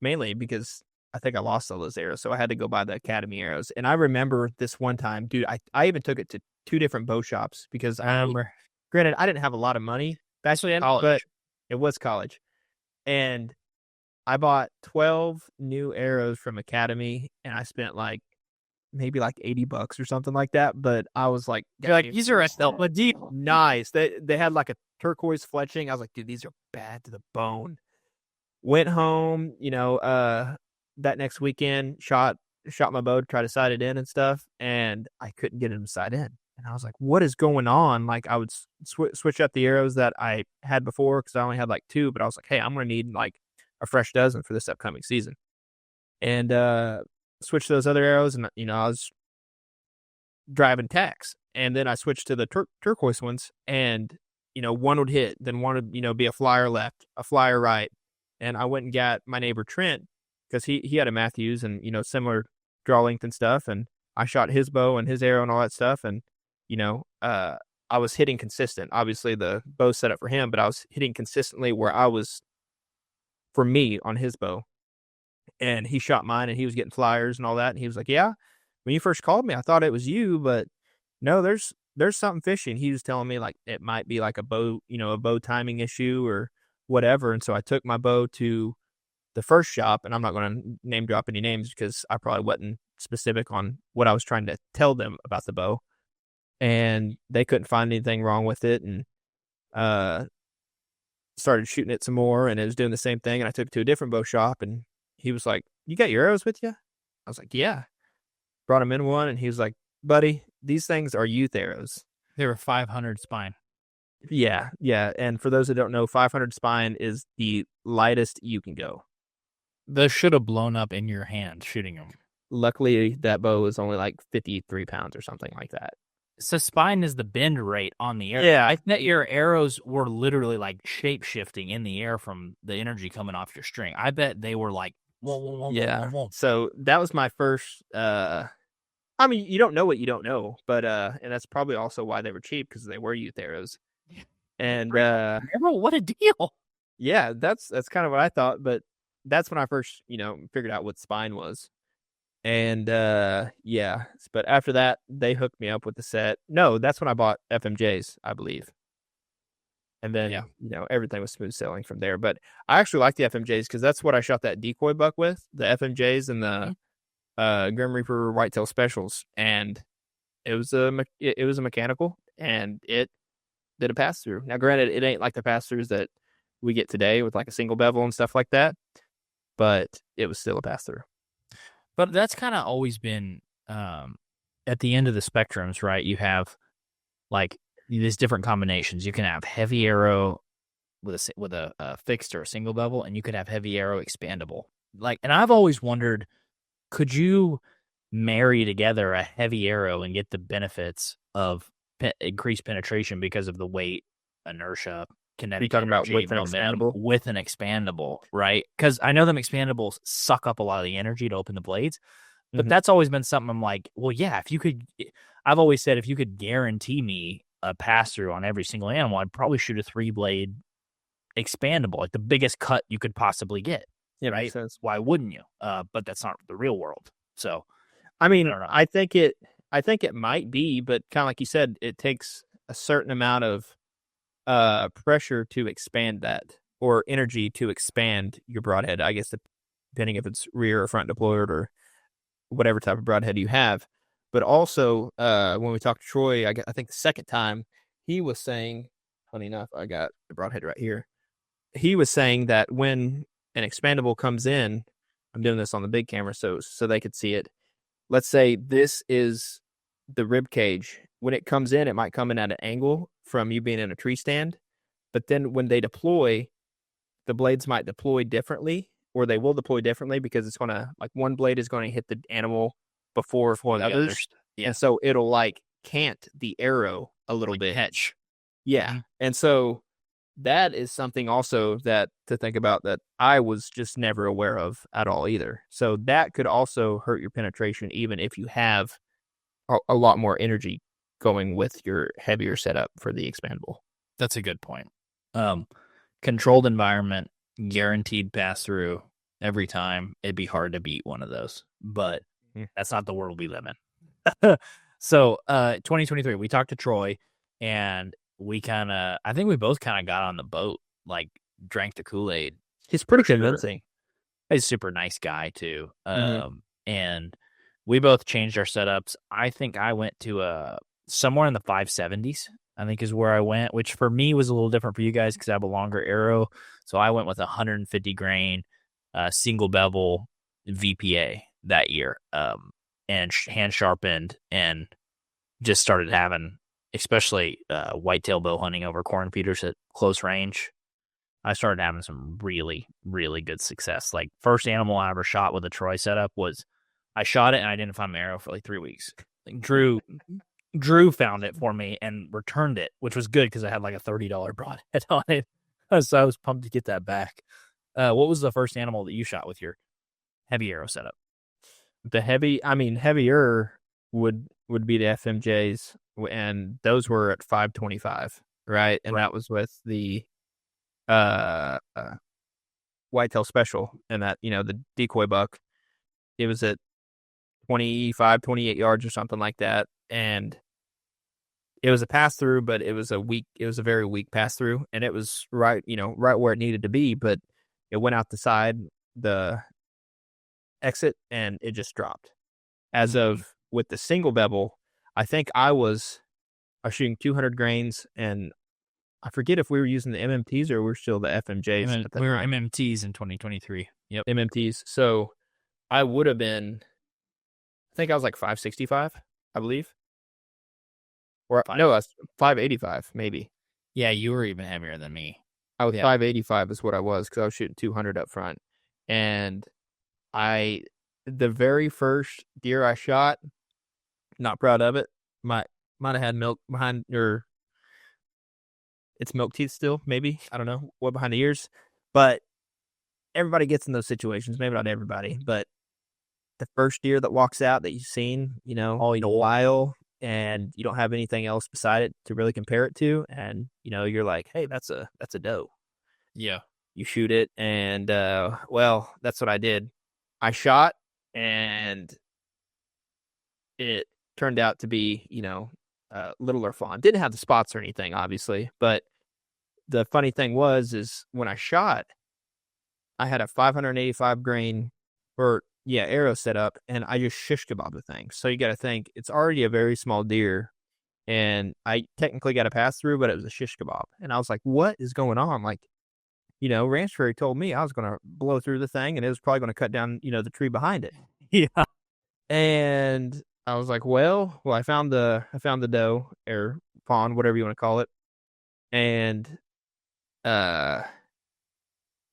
mainly because I think I lost all those arrows. So I had to go buy the Academy arrows. And I remember this one time, dude, I even took it to 2 different bow shops because granted, I didn't have a lot of money back then, but it was college. And I bought 12 new arrows from Academy, and I spent like maybe like $80 or something like that. But I was like, you're like, these are deep, nice. They had like a turquoise fletching. I was like, dude, these are bad to the bone. Went home, that next weekend, shot my bow to try to sight it in and stuff, and I couldn't get them sight in. And I was like, what is going on? Like, I would switch up the arrows that I had before because I only had like 2, but I was like, hey, I'm going to need like a fresh dozen for this upcoming season. And switched those other arrows, and, I was driving tacks. And then I switched to the turquoise ones, and, one would hit, then one would, be a flyer left, a flyer right. And I went and got my neighbor Trent because he had a Matthews and, similar draw length and stuff. And I shot his bow and his arrow and all that stuff. And, I was hitting consistent. Obviously, the bow set up for him, but I was hitting consistently where I was for me on his bow. And he shot mine, and he was getting flyers and all that. And he was like, yeah, when you first called me, I thought it was you, but no, there's something fishy. And he was telling me like it might be like a bow, a bow timing issue or whatever. And so I took my bow to the first shop, and I'm not going to name drop any names because I probably wasn't specific on what I was trying to tell them about the bow. And they couldn't find anything wrong with it, and uh, started shooting it some more, and it was doing the same thing. And I took it to a different bow shop, and he was like, "You got your arrows with you?" I was like, "Yeah." Brought him in one, and he was like, "Buddy, these things are youth arrows." They were 500 spine. Yeah, yeah. And for those that don't know, 500 spine is the lightest you can go. Those should have blown up in your hand shooting them. Luckily, that bow was only like 53 pounds or something like that. So spine is the bend rate on the arrow. Yeah. I bet your arrows were literally like shape shifting in the air from the energy coming off your string. I bet they were like, whoa, whoa, whoa, Yeah. whoa, whoa. So that was my first. I mean, you don't know what you don't know, but and that's probably also why they were cheap, because they were youth arrows. And What a deal! yeah, that's kind of what I thought. But that's when I first, figured out what spine was. And yeah, but after that, they hooked me up with the set. No, that's when I bought FMJs, I believe. And then, everything was smooth sailing from there. But I actually like the FMJs because that's what I shot that decoy buck with, the FMJs and the Grim Reaper Whitetail Specials. And it was a mechanical, and it did a pass through. Now, granted, it ain't like the pass throughs that we get today with like a single bevel and stuff like that, but it was still a pass through. But that's kind of always been at the end of the spectrums, right? You have like these different combinations. You can have heavy arrow with a fixed or a single bevel, and you could have heavy arrow expandable. And I've always wondered, could you marry together a heavy arrow and get the benefits of increased penetration because of the weight, inertia, kinetic talking about energy, with an expandable? with an expandable, right? Because I know them expandables suck up a lot of the energy to open the blades, but that's always been something I'm like, well, yeah, I've always said if you could guarantee me a pass through on every single animal, I'd probably shoot a 3-blade expandable, like the biggest cut you could possibly get. Yeah, right? makes sense. Why wouldn't you? But that's not the real world. So, I mean, don't know. I think it might be, but kind of like you said, it takes a certain amount of pressure to expand that, or energy to expand your broadhead. I guess depending if it's rear or front deployed or whatever type of broadhead you have. But also, when we talked to Troy, I think the second time, he was saying, funny enough, I got the broadhead right here. He was saying that when an expandable comes in, I'm doing this on the big camera so they could see it. Let's say this is the rib cage. When it comes in, it might come in at an angle from you being in a tree stand. But then when they deploy, the blades might deploy differently, or they will deploy differently because it's going to, like, one blade is going to hit the animal before the others. Yeah. And so it'll like cant the arrow a little bit. Hedge. Yeah. Mm-hmm. And so that is something also that to think about that I was just never aware of at all either. So that could also hurt your penetration, even if you have a lot more energy going with your heavier setup for the expandable. That's a good point. Controlled environment, guaranteed pass through every time. It'd be hard to beat one of those, but that's not the world we live in. So, 2023, we talked to Troy, and I think we both kind of got on the boat, like drank the Kool-Aid. He's pretty convincing. He's a super nice guy too. And we both changed our setups. I think I went to somewhere in the 570s, I think is where I went, which for me was a little different for you guys because I have a longer arrow. So I went with 150 grain, single bevel VPA that year, and hand sharpened, and just started having, especially whitetail bow hunting over corn feeders at close range. I started having some really, really good success. Like, first animal I ever shot with a Troy setup was, I shot it and I didn't find my arrow for like 3 weeks. Like, Drew found it for me and returned it, which was good because I had like a $30 broadhead on it. So I was pumped to get that back. What was the first animal that you shot with your heavy arrow setup? The heavier would be the FMJs, and those were at 525, right? And that was with the whitetail special, and that, the decoy buck, it was at 25, 28 yards or something like that. And It was a pass through, but it was a very weak pass through, and it was right, right where it needed to be, but it went out the side, the exit, and it just dropped. As of with the single bevel, I think I was shooting 200 grains, and I forget if we were using the MMTs or we're still the FMJs at that We were time. MMTs in 2023. Yep. MMTs. So I would have been, I think I was like 565, I believe. No, I was 585, maybe. Yeah, you were even heavier than me. I was 585 is what I was, because I was shooting 200 up front. And the very first deer I shot, not proud of it. Might have had milk behind, or it's milk teeth still, maybe. I don't know what behind the ears. But everybody gets in those situations. Maybe not everybody, but the first deer that walks out that you've seen, in a while, and you don't have anything else beside it to really compare it to, and you're like, hey, that's a doe. Yeah. You shoot it, and well, that's what I did. I shot, and it turned out to be, littler fawn. Didn't have the spots or anything, obviously, but the funny thing is when I shot, I had a 585 grain arrow set up, and I just shish kebab the thing. So you got to think, it's already a very small deer, and I technically got a pass through, but it was a shish kebab. And I was like, what is going on? Like, Ranch Fairy told me I was going to blow through the thing, and it was probably going to cut down, the tree behind it. Yeah. And I was like, well, I found the doe, or fawn, whatever you want to call it, and got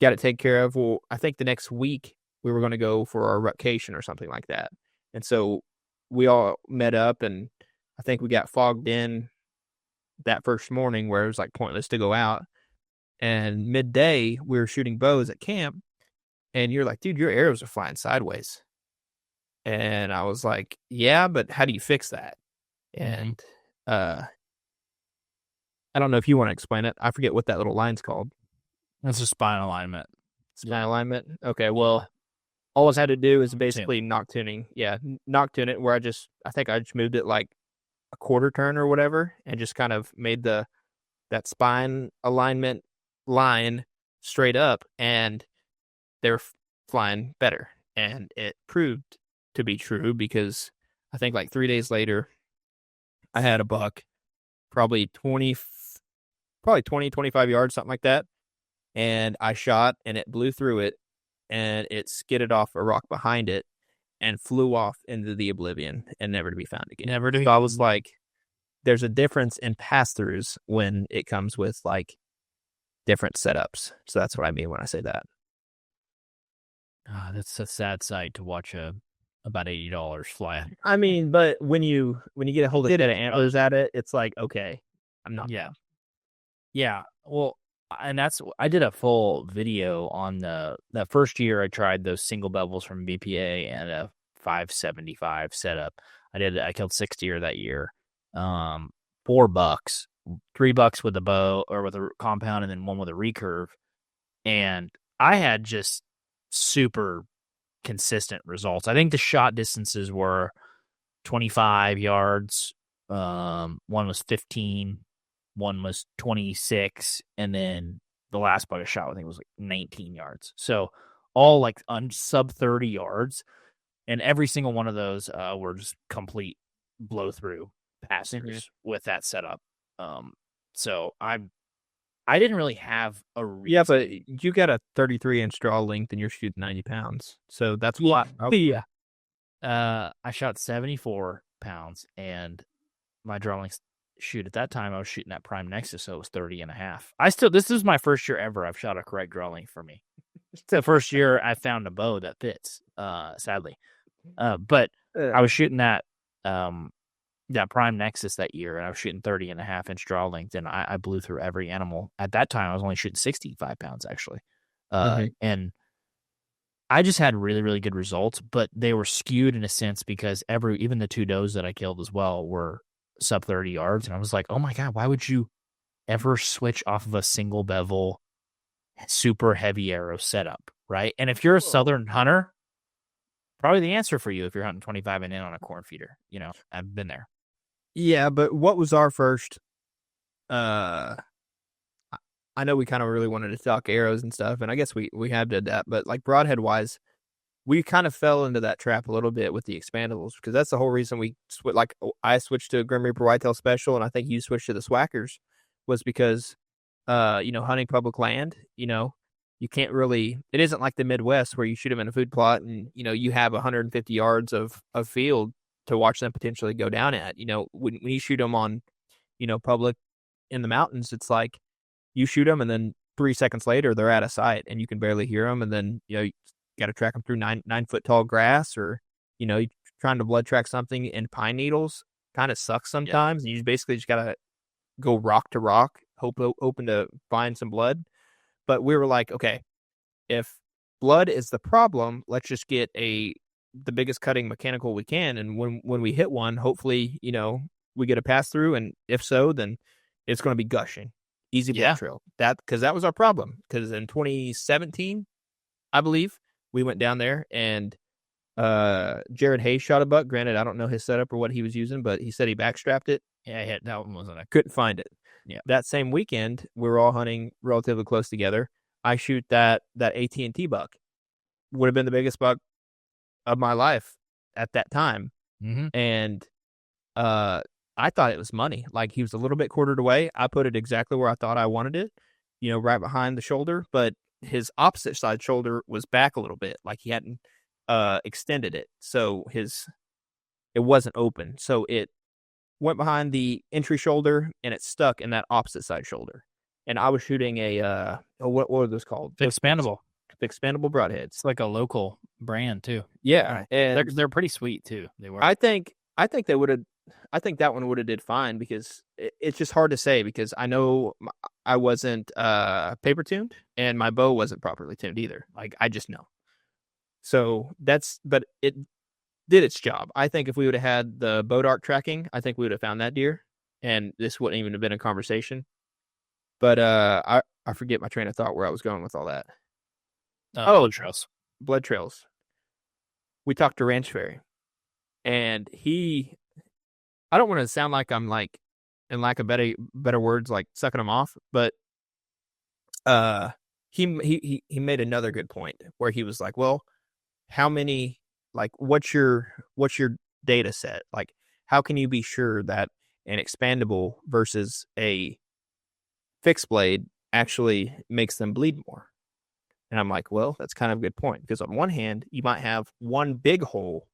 it taken care of. Well, I think the next week we were going to go for our rutcation or something like that. And so we all met up, and I think we got fogged in that first morning where it was like pointless to go out. And midday we were shooting bows at camp, and you're like, dude, your arrows are flying sideways. And I was like, yeah, but how do you fix that? And I don't know if you want to explain it. I forget what that little line's called. That's a spine alignment. Spine alignment? Okay, well, all I had to do is basically noctuning. Yeah, noctune it, where I think I just moved it like a quarter turn or whatever, and just kind of made that spine alignment line straight up, and they're flying better. And it proved to be true, because I think like 3 days later, I had a buck, probably 20, 25 yards, something like that. And I shot, and it blew through it, and it skidded off a rock behind it and flew off into the oblivion and never to be found again. So I was like, there's a difference in pass-throughs when it comes with like different setups. So that's what I mean when I say that. That's a sad sight to watch about $80 fly. I mean, but when you get a hold of antlers at it, it's like, okay, I'm not. Yeah. Well, and I did a full video on that first year I tried those single bevels from BPA and a 575 setup. I killed 6 deer that year. 4 bucks, 3 bucks with a bow or with a compound, and then 1 with a recurve. And I had just super consistent results. I think the shot distances were 25 yards. 1 was 15. 1 was 26, and then the last buck I shot, I think, was like 19 yards. So all like sub 30 yards, and every single one of those were just complete blow through passes with that setup. So I didn't really have a reason. Yeah, but you got a 33-inch draw length, and you're shooting 90 pounds. So that's what. Yeah. I shot 74 pounds, and my draw length. Shoot, at that time I was shooting at prime nexus, so it was 30.5. This is my first year ever I've shot a correct draw length for me. It's the first year I found a bow that fits, sadly. But I was shooting that prime nexus that year, and I was shooting 30.5-inch draw length, and I blew through every animal. At that time I was only shooting 65 pounds actually. And I just had really, really good results, but they were skewed in a sense because even the 2 does that I killed as well were sub 30 yards, and I was like, oh my god, why would you ever switch off of a single bevel super heavy arrow setup, right? And if you're a southern hunter, probably the answer for you if you're hunting 25 and in on a corn feeder. I've been there. Yeah, but what was our first? Uh, I know we kind of really wanted to talk arrows and stuff, and I guess we have did that. But like broadhead wise, we kind of fell into that trap a little bit with the expandables because that's the whole reason we I switched to a Grim Reaper Whitetail Special, and I think you switched to the Swackers was because hunting public land, you can't really. It isn't like the Midwest where you shoot them in a food plot and you have 150 yards of field to watch them potentially go down at. When you shoot them on public in the mountains, it's like you shoot them and then 3 seconds later they're out of sight and you can barely hear them, and then you got to track them through 9 foot tall grass, or you trying to blood track something in pine needles kind of sucks sometimes. Yeah. You basically just gotta go rock to rock, hoping to find some blood. But we were like, okay, if blood is the problem, let's just get the biggest cutting mechanical we can, and when we hit one, hopefully we get a pass through, and if so, then it's going to be gushing. Easy blood trail. Because that was our problem. Because in 2017, I believe, we went down there and Jared Hayes shot a buck. Granted, I don't know his setup or what he was using, but he said he backstrapped it. Yeah, that one wasn't. I couldn't find it. Yeah. That same weekend, we were all hunting relatively close together. I shoot that AT&T buck. Would have been the biggest buck of my life at that time. Mm-hmm. And I thought it was money. Like, he was a little bit quartered away. I put it exactly where I thought I wanted it, right behind the shoulder. But his opposite side shoulder was back a little bit. Like, he hadn't extended it. So it wasn't open. So it went behind the entry shoulder and it stuck in that opposite side shoulder. And I was shooting what are those called? Expandable broadheads. It's like a local brand too. Yeah, right. And they're pretty sweet too. They were. I think they would have. I think that one would have did fine because it's just hard to say because I know I wasn't paper tuned and my bow wasn't properly tuned either. Like, I just know. So but it did its job. I think if we would have had the bow dart tracking, I think we would have found that deer, and this wouldn't even have been a conversation. But I forget my train of thought where I was going with all that. Blood trails. We talked to Ranch Fairy, and I don't want to sound like I'm like, in lack of better words, like sucking him off, but he made another good point where he was like, well, how many, like, what's your data set? Like, how can you be sure that an expandable versus a fixed blade actually makes them bleed more? And I'm like, well, that's kind of a good point, because on one hand, you might have one big hole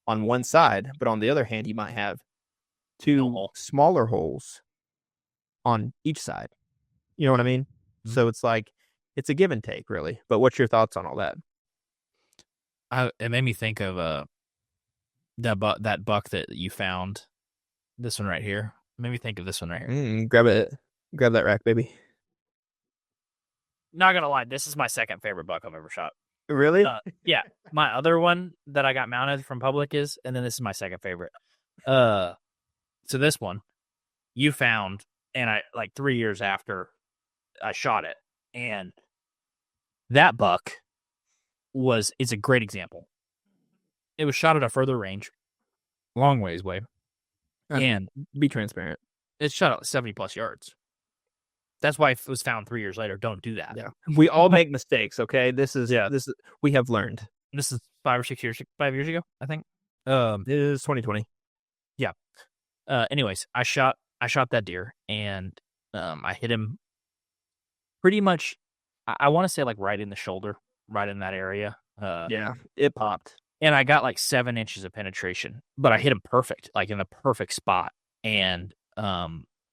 on one side, but on the other hand, you might have two smaller holes on each side. You know what I mean? Mm-hmm. So it's like, it's a give and take, really. But what's your thoughts on all that? It made me think of that buck that you found. This one right here. It made me think of this one right here. Grab that rack, baby. Not gonna lie, this is my second favorite buck I've ever shot. Really? Yeah. My other one that I got mounted from public and then this is my second favorite. So this one you found, and I like 3 years after I shot it, and that buck it's a great example. It was shot at a further range, long ways away, and be transparent. It's shot at 70 plus yards. That's why it was found 3 years later. Don't do that. Yeah, we all make mistakes. Okay, this is we have learned. This is 5 years ago, I think. It is 2020. Yeah. Anyways, I shot that deer, and I hit him pretty much. I want to say like right in the shoulder, right in that area. Yeah, it popped, and I got like 7 inches of penetration, but I hit him perfect, like in the perfect spot. And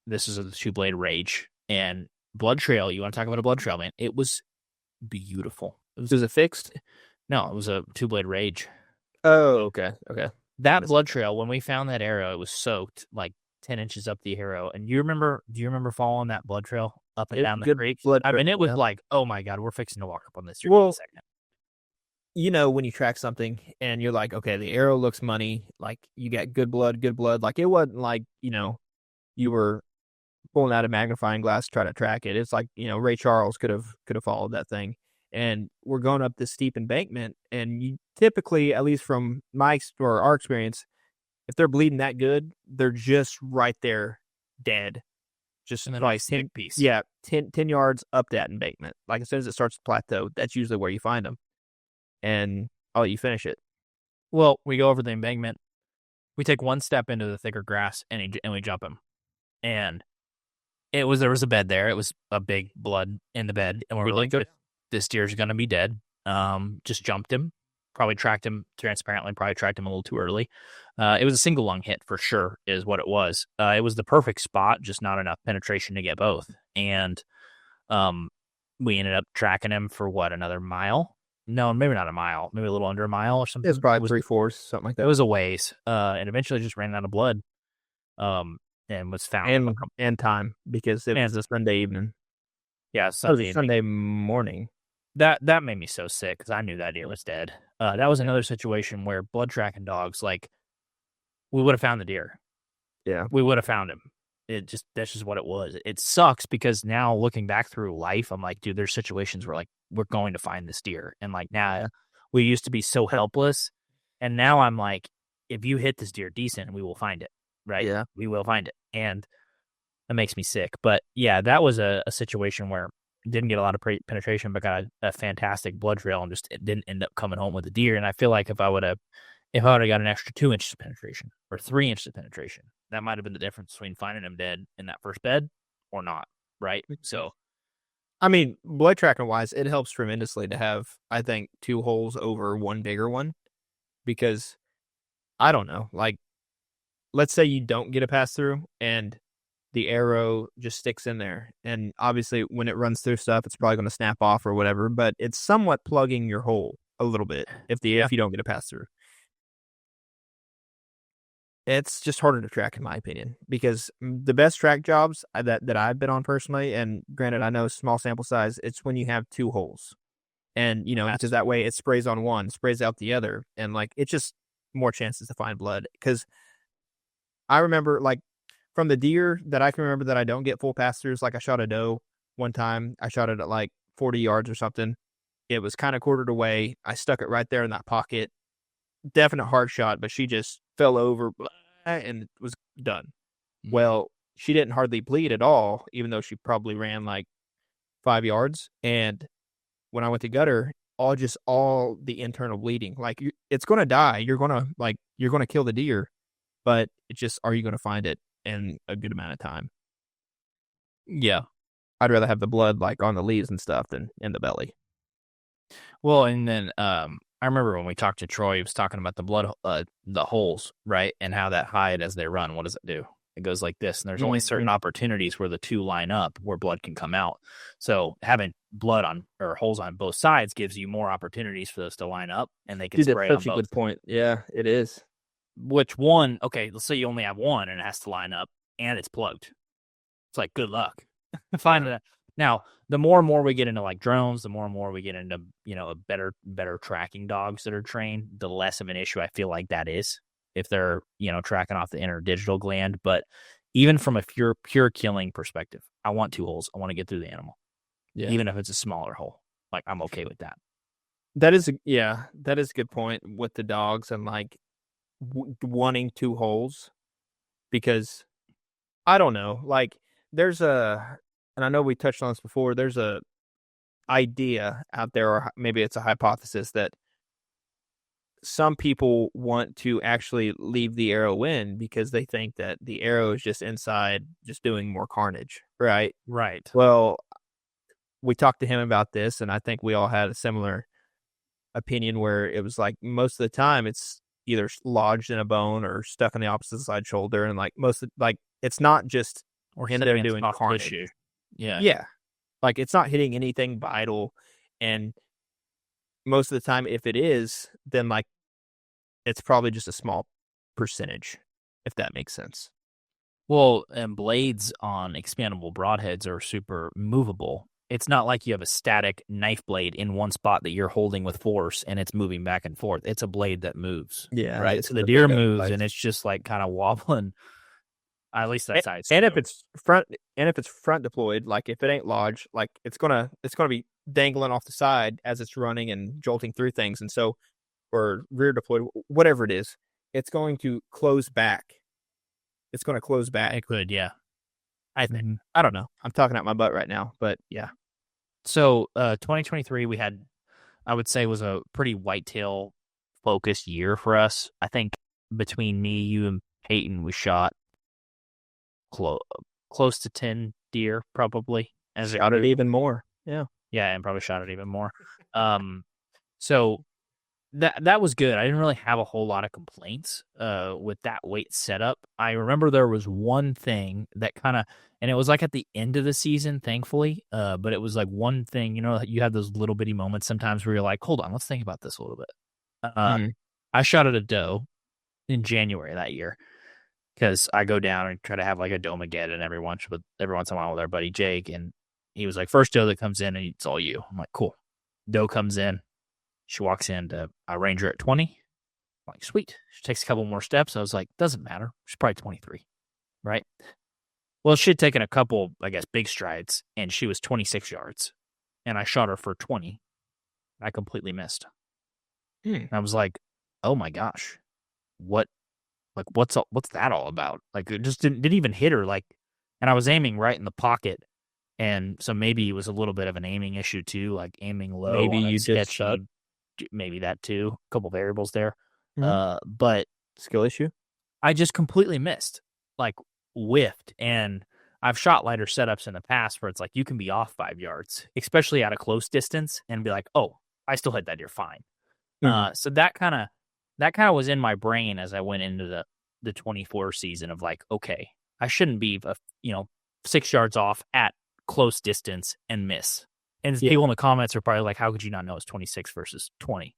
this is a 2-blade rage and blood trail. You want to talk about a blood trail, man? It was beautiful. Was it fixed? No, it was a 2-blade rage. Oh, okay. That blood trail, when we found that arrow, it was soaked like 10 inches up the arrow. And do you remember following that blood trail up and down the creek? I mean, it was like, oh my God, we're fixing to walk up on this here in a second. When you track something and you're like, okay, the arrow looks money, like you got good blood. Like, it wasn't like, you were pulling out a magnifying glass to try to track it. It's like, Ray Charles could have followed that thing. And we're going up this steep embankment, and you typically, at least from our experience, If they're bleeding that good, they're just right there, dead. Just And then like a big piece. yeah, 10 yards up that embankment. Like as soon as it starts to plateau, that's usually where you find them, and I'll let you finish it. Well, we go over the embankment. We take one step into the thicker grass and we jump him. And there was a bed there. It was a big blood in the bed. And we're like, this deer's going to be dead. Just jumped him. Probably tracked him transparently, probably tracked him a little too early. It was a single lung hit for sure is what it was. It was the perfect spot, just not enough penetration to get both. And we ended up tracking him for another mile? No, maybe not a mile, maybe a little under a mile or something. It's probably 3/4, something like that. It was a ways, and eventually just ran out of blood, and was found. And time, because it was a Sunday evening. Yeah, Sunday morning. That made me so sick because I knew that deer was dead. That was another situation where blood tracking dogs, like, we would have found the deer. Yeah. We would have found him. That's just what it was. It sucks because now looking back through life, I'm like, dude, there's situations where like we're going to find this deer. And like now we used to be so helpless. And now I'm like, if you hit this deer decent, we will find it. Right? Yeah. We will find it. And that makes me sick. But yeah, that was a situation where didn't get a lot of penetration, but got a fantastic blood trail and just didn't end up coming home with a deer. And I feel like if I would have got an extra 2 inches of penetration or 3 inches of penetration, that might have been the difference between finding him dead in that first bed or not. Right. So, I mean, blood tracking wise, it helps tremendously to have, I think, 2 holes over one bigger one, because I don't know, like, let's say you don't get a pass through and the arrow just sticks in there. And obviously when it runs through stuff, it's probably going to snap off or whatever, but it's somewhat plugging your hole a little bit if you don't get a pass through. It's just harder to track, in my opinion, because the best track jobs that I've been on personally, and granted, I know small sample size, it's when you have 2 holes. And, because that way it sprays on one, sprays out the other. And like, it's just more chances to find blood. Because I remember, like, from the deer that I can remember that I don't get full pass throughs, like I shot a doe one time. I shot it at like 40 yards or something. It was kind of quartered away. I stuck it right there in that pocket. Definite hard shot, but she just fell over and it was done. Mm-hmm. Well, she didn't hardly bleed at all, even though she probably ran like 5 yards. And when I went to gut her, all the internal bleeding, like, it's going to die. You're going to kill the deer, but it's just, are you going to find it in a good amount of time? Yeah. I'd rather have the blood like on the leaves and stuff than in the belly. Well, and then I remember when we talked to Troy, he was talking about the blood, the holes, right? And how that hide as they run, what does it do? It goes like this. And there's only certain opportunities where the two line up where blood can come out. So having blood on or holes on both sides gives you more opportunities for those to line up and they can spray on both. That's such a good point. Yeah, it is. Which one? Okay, let's say you only have one and it has to line up and it's plugged. It's like, good luck finding that. Now, the more and more we get into like drones, the more and more we get into, a better tracking dogs that are trained, the less of an issue I feel like that is if they're, tracking off the interdigital gland. But even from a pure killing perspective, I want 2 holes. I want to get through the animal. Yeah. Even if it's a smaller hole. Like, I'm okay with that. That is a good point with the dogs and like wanting 2 holes, because I don't know, like and I know we touched on this before, there's a idea out there, or maybe it's a hypothesis, that some people want to actually leave the arrow in because they think that the arrow is just inside, just doing more carnage. Right. Right. Well, we talked to him about this, and I think we all had a similar opinion where it was like most of the time it's either lodged in a bone or stuck on the opposite side shoulder. And like it's not just or in there doing carnage. Tissue. Yeah. Yeah. Like, it's not hitting anything vital. And most of the time, if it is, then like it's probably just a small percentage, if that makes sense. Well, and blades on expandable broadheads are super movable. It's not like you have a static knife blade in one spot that you're holding with force and it's moving back and forth. It's a blade that moves. Yeah. Right. So the deer moves and it's just like kind of wobbling. At least that's how it's. And if it's front deployed, like if it ain't lodged, like it's gonna be dangling off the side as it's running and jolting through things. And so, or rear deployed, whatever it is, it's going to close back. It's going to close back. It could, yeah. I think. I don't know. I'm talking out my butt right now, but yeah. So 2023 we had, I would say, was a pretty whitetail focused year for us. I think between me, you, and Peyton, we shot close to 10 deer probably. As Shot it even more. Yeah. Yeah, and probably shot it even more. So that was good. I didn't really have a whole lot of complaints with that weight setup. I remember there was one thing that kind of, and it was like at the end of the season, thankfully. But it was like one thing, you have those little bitty moments sometimes where you're like, hold on, let's think about this a little bit. I shot at a doe in January that year because I go down and try to have like a Domageddon every once in a while with our buddy Jake, and he was like, first doe that comes in, and it's all you. I'm like, cool. Doe comes in. She walks in to a ranger at 20. I'm like, sweet. She takes a couple more steps. I was like, doesn't matter. She's probably 23, right? Well, she had taken a couple, I guess, big strides, and she was 26 yards. And I shot her for 20. I completely missed. I was like, oh my gosh, what's that all about? Like, it just didn't even hit her. Like, and I was aiming right in the pocket. And so maybe it was a little bit of an aiming issue too, like aiming low. Maybe you just sketchy, maybe that too. A couple variables there. But skill issue. I just completely missed, like whiffed. And I've shot lighter setups in the past where it's like you can be off 5 yards, especially at a close distance, and be like, oh, I still hit that deer fine. So that kind of was in my brain as I went into the 24 season of like, okay, I shouldn't be 6 yards off at close distance and miss. And people in the comments are probably like, how could you not know it's 26 versus 20?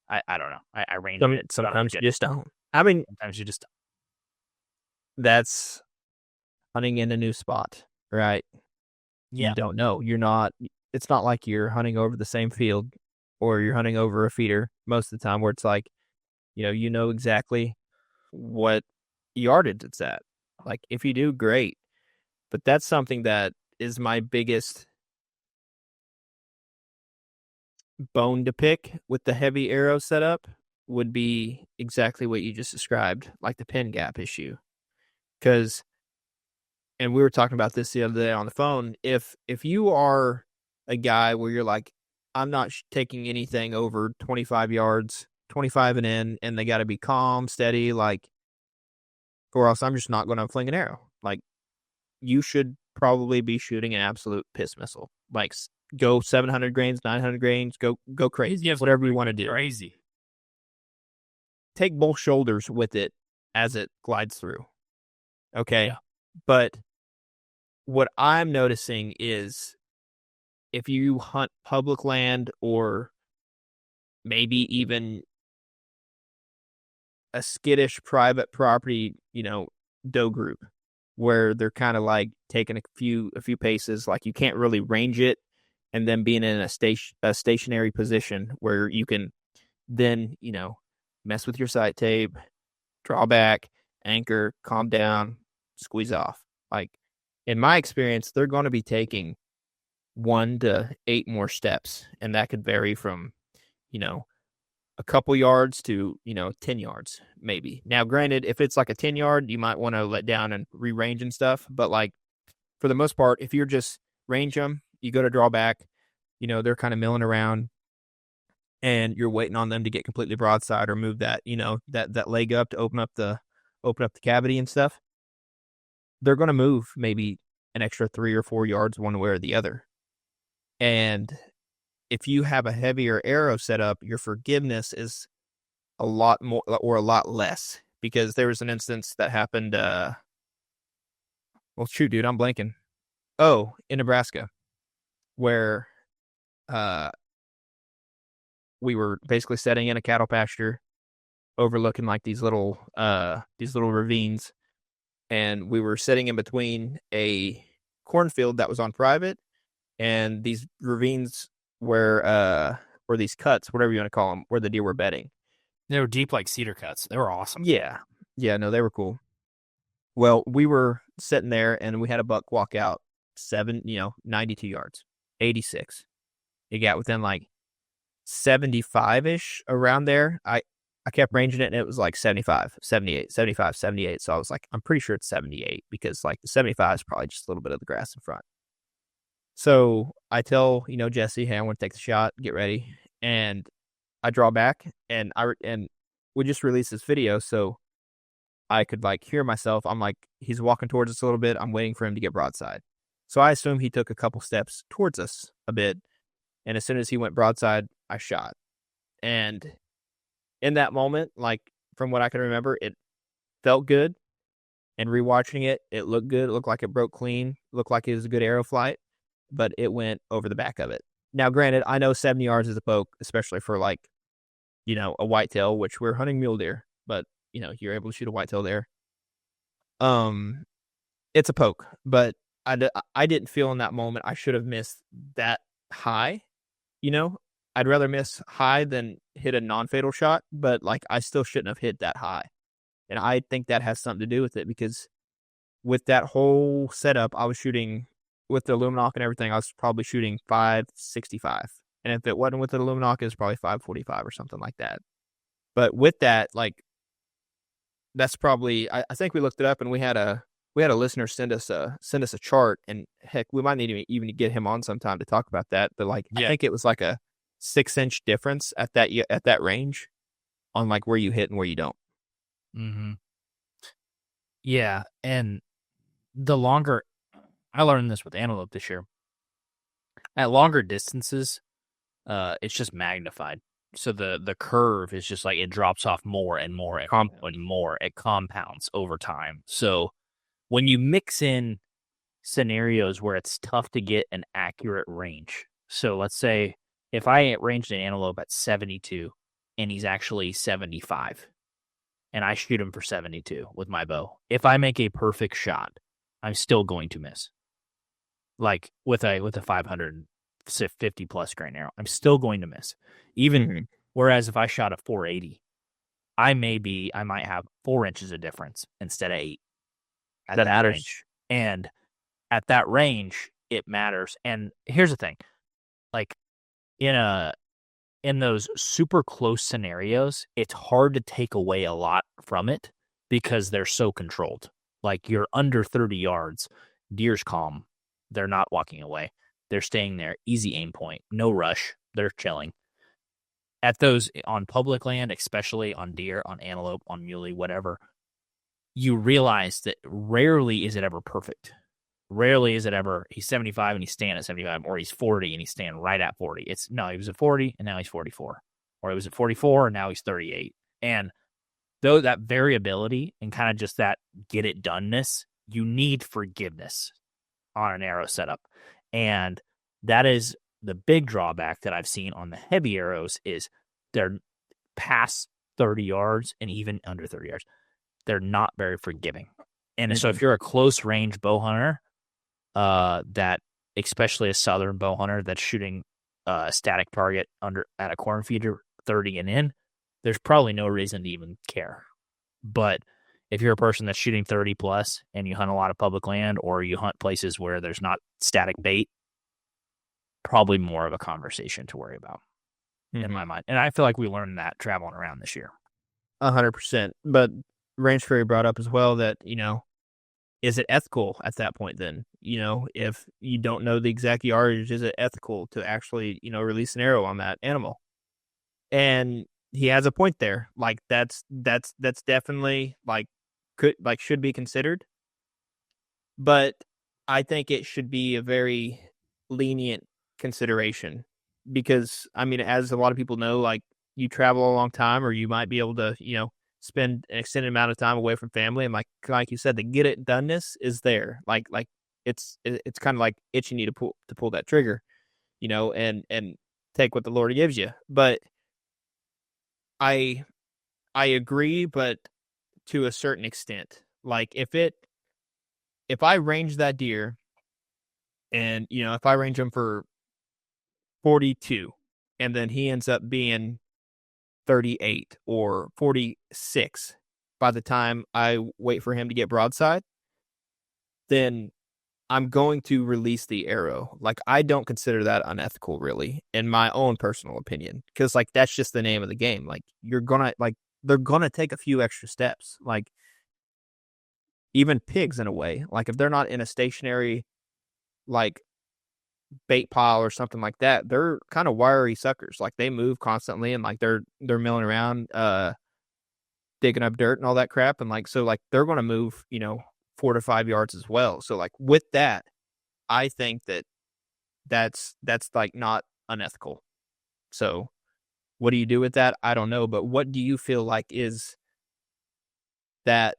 I don't know. I ranged it. Sometimes you just don't. I mean, sometimes you just don't. That's hunting in a new spot, right? Yeah. You don't know. It's not like you're hunting over the same field or you're hunting over a feeder most of the time where it's like, you know exactly what yardage it's at. Like, if you do, great. But that's something that is my biggest bone to pick with the heavy arrow setup would be exactly what you just described, like the pin gap issue. Because, and we were talking about this the other day on the phone, if you are a guy where you're like, I'm not taking anything over 25 yards, 25 and in, and they got to be calm, steady, like, or else I'm just not going to fling an arrow. Like, you should probably be shooting an absolute piss missile. Like, go 700 grains, 900 grains, go crazy. Whatever you want to do. Crazy. Take both shoulders with it as it glides through. Okay. Yeah. But what I'm noticing is if you hunt public land or maybe even a skittish private property, doe group where they're kind of like taking a few paces, like you can't really range it, and then being in a stationary position where you can then, mess with your sight tape, draw back, anchor, calm down, squeeze off. Like, in my experience, they're going to be taking 1 to 8 more steps, and that could vary from, a couple yards to, 10 yards, maybe. Now, granted, if it's like a 10 yard, you might want to let down and rearrange and stuff. But like, for the most part, if you're just range them, you go to draw back, they're kind of milling around and you're waiting on them to get completely broadside or move that, that leg up to open up the cavity and stuff. They're going to move maybe an extra 3 or 4 yards one way or the other. And if you have a heavier arrow setup, your forgiveness is a lot more or a lot less, because there was an instance that happened. Well, shoot, dude, I'm blanking. Oh, in Nebraska, where we were basically setting in a cattle pasture overlooking like these little ravines, and we were sitting in between a cornfield that was on private and these ravines where these cuts, whatever you want to call them, where the deer were bedding. They were deep like cedar cuts. They were awesome. Yeah, no, they were cool. Well, we were sitting there and we had a buck walk out 92 yards, 86. It got within like 75-ish around there. I kept ranging it and it was like 75, 78, 75, 78. So I was like, I'm pretty sure it's 78 because like the 75 is probably just a little bit of the grass in front. So I tell, Jesse, hey, I want to take the shot, get ready. And I draw back and we just released this video. So I could like hear myself. I'm like, he's walking towards us a little bit. I'm waiting for him to get broadside. So I assume he took a couple steps towards us a bit. And as soon as he went broadside, I shot. And in that moment, like from what I can remember, it felt good. And rewatching it, it looked good. It looked like it broke clean. Looked like it was a good arrow flight, but it went over the back of it. Now, granted, I know 70 yards is a poke, especially for like, a whitetail, which we're hunting mule deer, but you're able to shoot a whitetail there. It's a poke, but I didn't feel in that moment I should have missed that high. I'd rather miss high than hit a non-fatal shot, but like I still shouldn't have hit that high. And I think that has something to do with it because with that whole setup, I was shooting with the Luminoc and everything. I was probably shooting 565. And if it wasn't with the Luminoc, it was probably 545 or something like that. But with that, like, that's probably, I think we looked it up and we had a listener send us a chart, and heck, we might need to even get him on sometime to talk about that. But like, I think it was like a 6-inch difference at that range on like where you hit and where you don't. Mm-hmm. Yeah, and the longer I learned this with antelope this year, at longer distances, it's just magnified. So the curve is just like it drops off more and more and more. It compounds over time. So when you mix in scenarios where it's tough to get an accurate range, so let's say if I ranged an antelope at 72 and he's actually 75, and I shoot him for 72 with my bow, if I make a perfect shot, I'm still going to miss. Like with a 550 plus grain arrow, I'm still going to miss. Even whereas if I shot a 480, I might have 4 inches of difference instead of 8 at that range. And at that range, it matters. And here's the thing, like in those super close scenarios, it's hard to take away a lot from it because they're so controlled. Like you're under 30 yards, deer's calm. They're not walking away. They're staying there. Easy aim point. No rush. They're chilling. At those on public land, especially on deer, on antelope, on muley, whatever, you realize that rarely is it ever perfect. Rarely is it ever he's 75 and he's staying at 75, or he's 40 and he's staying right at 40. It's no, he was at 40 and now he's 44, or he was at 44 and now he's 38. And though that variability and kind of just that get it doneness, you need forgiveness on an arrow setup. And that is the big drawback that I've seen on the heavy arrows is they're past 30 yards and even under 30 yards. They're not very forgiving. And so if you're a close range bow hunter, that especially a southern bow hunter that's shooting a static target at a corn feeder 30 and in, there's probably no reason to even care. But if you're a person that's shooting 30 plus and you hunt a lot of public land or you hunt places where there's not static bait, probably more of a conversation to worry about in my mind. And I feel like we learned that traveling around this year. 100%. But Range Fairy brought up as well that, is it ethical at that point then? If you don't know the exact yardage, is it ethical to actually, release an arrow on that animal? And he has a point there. Like that's definitely should be considered. But I think it should be a very lenient consideration because as a lot of people know, like you travel a long time or you might be able to, spend an extended amount of time away from family. And like you said, the get it doneness is there. Like it's kind of like itching you to pull that trigger, and take what the Lord gives you. But I agree, but to a certain extent. Like if I range that deer and, if I range him for 42 and then he ends up being 38 or 46 by the time I wait for him to get broadside, then I'm going to release the arrow. Like I don't consider that unethical really in my own personal opinion. Cause like, that's just the name of the game. Like you're gonna they're gonna take a few extra steps. Like even pigs in a way. Like if they're not in a stationary like bait pile or something like that, they're kind of wiry suckers. Like they move constantly and like they're milling around, digging up dirt and all that crap. And like so like they're gonna move, 4 to 5 yards as well. So like with that, I think that's like not unethical. So what do you do with that? I don't know. But what do you feel like is that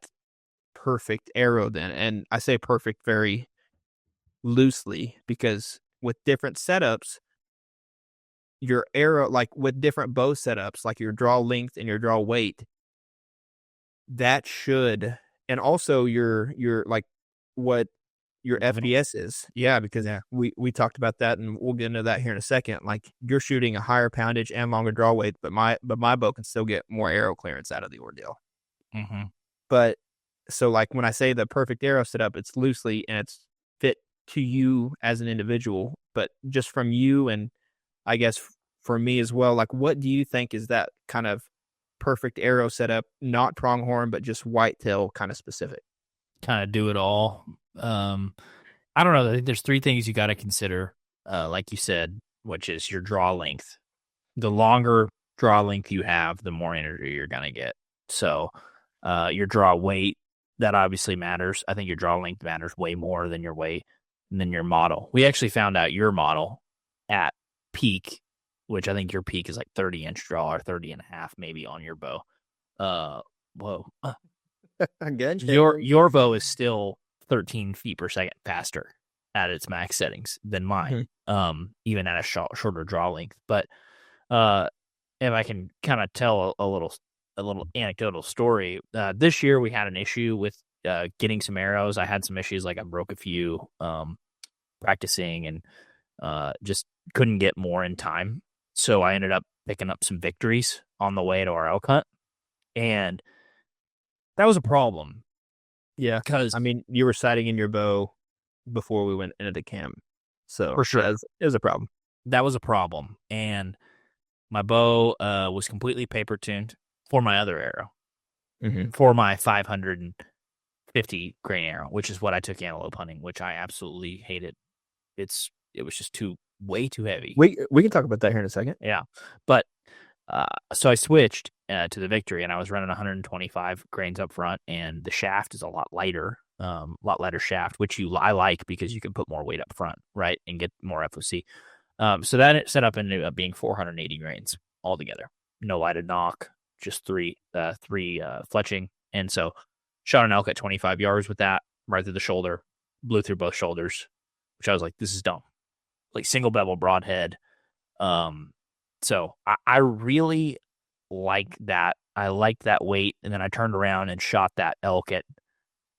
perfect arrow then? And I say perfect very loosely because with different setups, your arrow, like with different bow setups, like your draw length and your draw weight, that should, and also your like what your FPS is. Yeah, because Yeah. we talked about that and we'll get into that here in a second. Like you're shooting a higher poundage and longer draw weight, but my bow can still get more arrow clearance out of the ordeal. Mm-hmm. But so like when I say the perfect arrow setup, it's loosely and it's fit to you as an individual, but just from you and I guess for me as well, like what do you think is that kind of perfect arrow setup, not pronghorn, but just whitetail kind of specific? Kind of do it all. I don't know. I think there's three things you got to consider, like you said, which is your draw length. The longer draw length you have, the more energy you're going to get. So your draw weight, that obviously matters. I think your draw length matters way more than your weight and then your model. We actually found out your model at peak, which I think your peak is like 30-inch draw or 30 and a half maybe on your bow. Whoa. Again, Your bow is still 13 feet per second faster at its max settings than mine, even at a shorter draw length. But if I can kind of tell a little anecdotal story, this year we had an issue with getting some arrows. I had some issues, like I broke a few practicing and just couldn't get more in time. So I ended up picking up some victories on the way to our elk hunt, and that was a problem. Yeah, Because I mean, you were sighting in your bow before we went into the camp, so for sure, it was a problem. that was a problem. And my bow was completely paper tuned for my other arrow, for my 550 grain arrow, which is what I took antelope hunting, which I absolutely hated. It was just way too heavy. We can talk about that here in a second. Yeah, but so I switched to the Victory, and I was running 125 grains up front, and the shaft is a lot lighter shaft, which I like because you can put more weight up front, right, and get more FOC. So that setup ended up being 480 grains altogether. No lighted knock, just three fletching, and so shot an elk at 25 yards with that right through the shoulder, blew through both shoulders, which I was like, this is dumb. Like single bevel broadhead. So I really like that. I liked that weight, and then I turned around and shot that elk at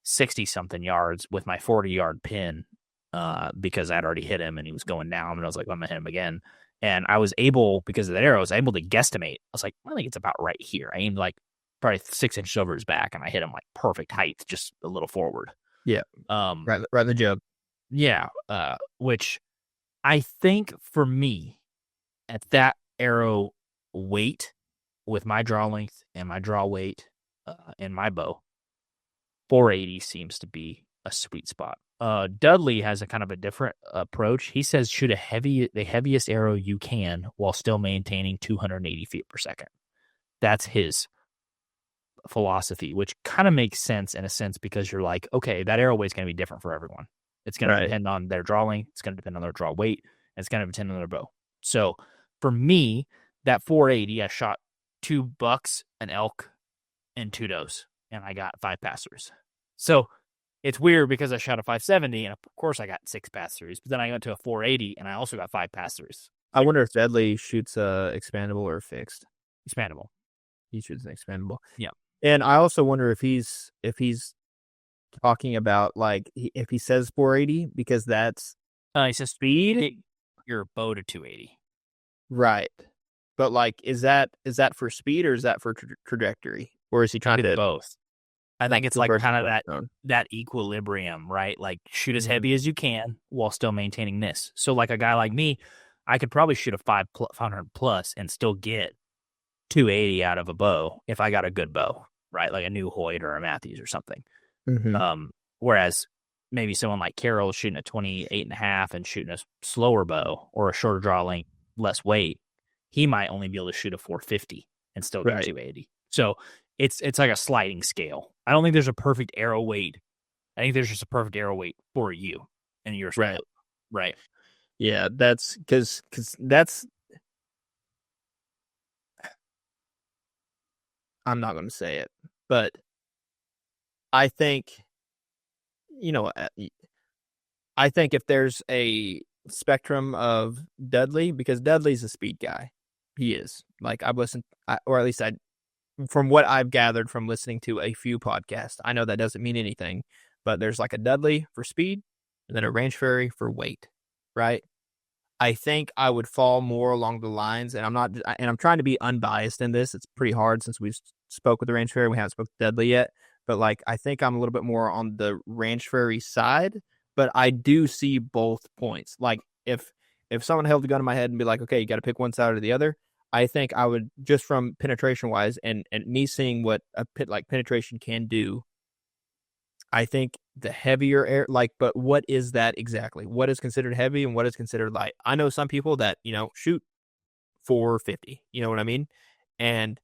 60 something yards with my 40-yard pin because I'd already hit him and he was going down, and I was like, I'm gonna hit him again. And I was able, because of that arrow, I was able to guesstimate. I was like, I think it's about right here. I aimed like probably 6 inches over his back, and I hit him like perfect height, just a little forward. Yeah, right in the jub. Yeah, which I think for me, at that arrow weight, with my draw length and my draw weight and my bow, 480 seems to be a sweet spot. Dudley has a kind of a different approach. He says shoot the heaviest arrow you can while still maintaining 280 feet per second. That's his philosophy, which kind of makes sense in a sense, because you're like, okay, that arrow weight is going to be different for everyone. It's going to depend on their draw length. It's going to depend on their draw weight. And it's going to depend on their bow. So for me, that 480, I shot 2 bucks, an elk, and 2 does, and I got 5 pass-throughs. So it's weird because I shot a 570, and of course I got 6 pass-throughs, but then I got to a 480, and I also got 5 pass-throughs. I wonder if Dudley shoots expandable or fixed. Expandable. He shoots an expandable. Yeah. And I also wonder if he's talking about like if he says 480 because that's he says speed your bow to 280. Right. But like, is that for speed or is that for trajectory, or is he trying to both? I think it's like kind of that equilibrium, right? Like shoot as heavy as you can while still maintaining this. So like a guy like me, I could probably shoot a 500 plus and still get 280 out of a bow if I got a good bow, right? Like a new Hoyt or a Matthews or something. Mm-hmm. Whereas maybe someone like Carroll shooting a 28.5 and shooting a slower bow or a shorter draw length, less weight, he might only be able to shoot a 450 and still get Right. 280. So it's like a sliding scale. I don't think there's a perfect arrow weight. I think there's just a perfect arrow weight for you and your Right. right. Yeah, that's because that's I'm not going to say it, but I think you know I think if there's a spectrum of Dudley, because Dudley's a speed guy, he is. Like I've listened, or at least I, from what I've gathered from listening to a few podcasts, I know that doesn't mean anything, but there's like a Dudley for speed, and then a Range Fairy for weight, right? I think I would fall more along the lines, and I'm trying to be unbiased in this. It's pretty hard since we spoke with the Range Fairy, we haven't spoke to Dudley yet, but like I think I'm a little bit more on the Range Fairy side, but I do see both points. Like if someone held a gun in my head and be like, okay, you got to pick one side or the other, I think I would just from penetration wise and me seeing what a pit like penetration can do. I think the heavier air, like, but what is that exactly? What is considered heavy and what is considered light? I know some people that, shoot 450, you know what I mean? And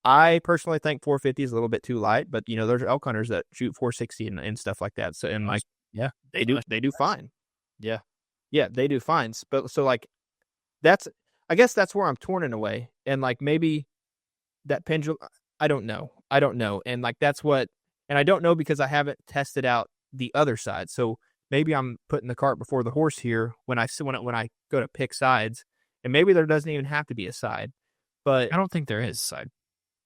I personally think 450 is a little bit too light, but there's elk hunters that shoot 460 and stuff like that. So, and like, Yeah. they do fine. Yeah. Yeah. They do fine. But so like, I guess that's where I'm torn in a way. And like, maybe that pendulum, I don't know. I don't know. And like, and I don't know because I haven't tested out the other side. So maybe I'm putting the cart before the horse here when I go to pick sides, and maybe there doesn't even have to be a side, but I don't think there is side.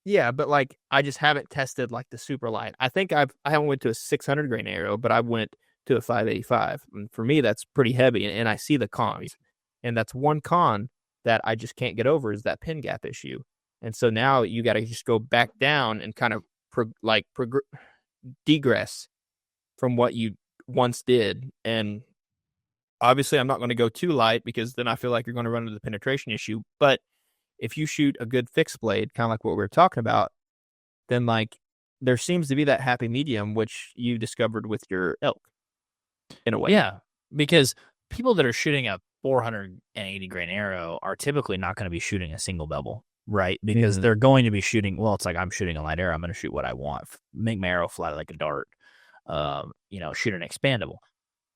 yeah, but like I just haven't tested like the super light. I think I haven't went to a 600 grain arrow, but I went to a 585, and for me that's pretty heavy, and I see the cons, and that's one con that I just can't get over is that pin gap issue, and so now you got to just go back down and kind of degress from what you once did. And obviously, I'm not going to go too light because then I feel like you're going to run into the penetration issue. But if you shoot a good fixed blade, kind of like what we were talking about, then like there seems to be that happy medium, which you discovered with your elk in a way. Yeah, because people that are shooting a 480 grain arrow are typically not going to be shooting a single bevel, right? Because they're going to be shooting. Well, it's like I'm shooting a light arrow. I'm going to shoot what I want. Make my arrow fly like a dart. Shoot an expandable.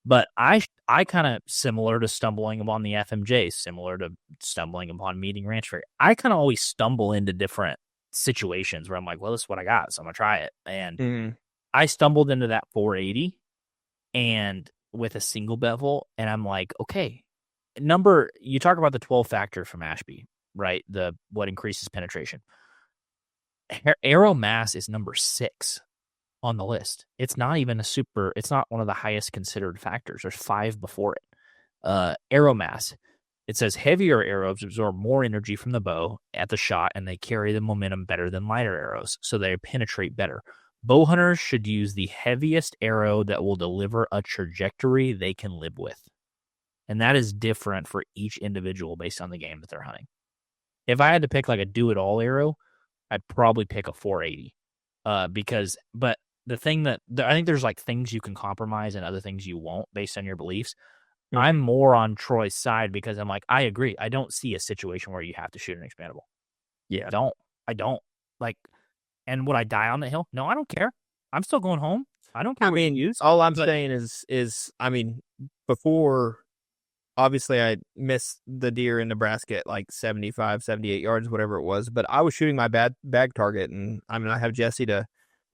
But I kind of similar to stumbling upon the FMJ, similar to stumbling upon meeting Ranch Fairy. I kind of always stumble into different situations where I'm like, well, this is what I got, so I'm gonna try it. And I stumbled into that 480 and with a single bevel, and I'm like, okay, you talk about the 12 factor from Ashby, right? What increases penetration. Arrow mass is number 6 on the list. It's not even it's not one of the highest considered factors. There's 5 before it. Arrow mass. It says heavier arrows absorb more energy from the bow at the shot, and they carry the momentum better than lighter arrows, so they penetrate better. Bow hunters should use the heaviest arrow that will deliver a trajectory they can live with. And that is different for each individual based on the game that they're hunting. If I had to pick like a do-it-all arrow, I'd probably pick a 480. But the thing that I think there's like things you can compromise and other things you won't based on your beliefs. I'm more on Troy's side because I'm like, I agree. I don't see a situation where you have to shoot an expandable. Yeah. I don't. Like, and would I die on the hill? No, I don't care. I'm still going home. I don't care what you use. All I'm saying is, before, obviously I missed the deer in Nebraska at like 75, 78 yards, whatever it was, but I was shooting my bag target, and I have Jesse to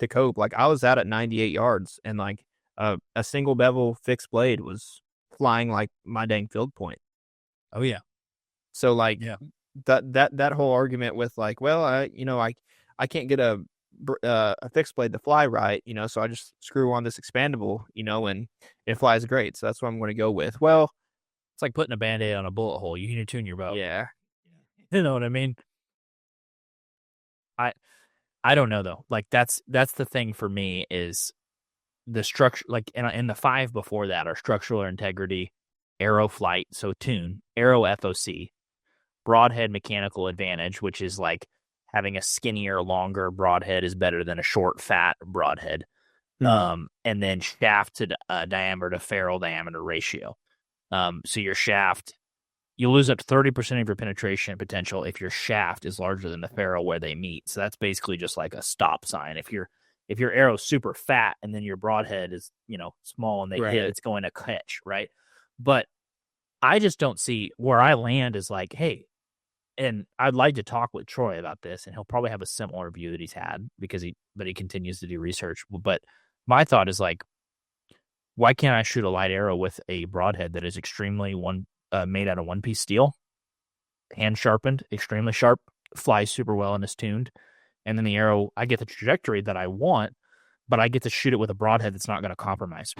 cope. Like I was out at 98 yards, and like a single bevel fixed blade was flying like my dang field point. Oh yeah. So like that whole argument with like, well, I can't get a fixed blade to fly right, so I just screw on this expandable, and it flies great. So that's what I'm going to go with. Well, it's like putting a Band-Aid on a bullet hole. You need to tune your bow. Yeah. You know what I mean? I don't know though. Like that's the thing for me is the structure. Like in the 5 before that are structural integrity, arrow flight, so tune, arrow FOC, broadhead mechanical advantage, which is like having a skinnier, longer broadhead is better than a short, fat broadhead. And then shaft to diameter to ferrule diameter ratio. So your shaft, you lose up to 30% of your penetration potential if your shaft is larger than the ferrule where they meet. So that's basically just like a stop sign. If your arrow's super fat and then your broadhead is, small and they hit, it's going to catch, right? But I just don't see where I land is like, hey, and I'd like to talk with Troy about this, and he'll probably have a similar view that he's had because he continues to do research. But my thought is like, why can't I shoot a light arrow with a broadhead that is extremely made out of one-piece steel, hand sharpened, extremely sharp, flies super well and is tuned, and then the arrow, I get the trajectory that I want, but I get to shoot it with a broadhead that's not going to compromise.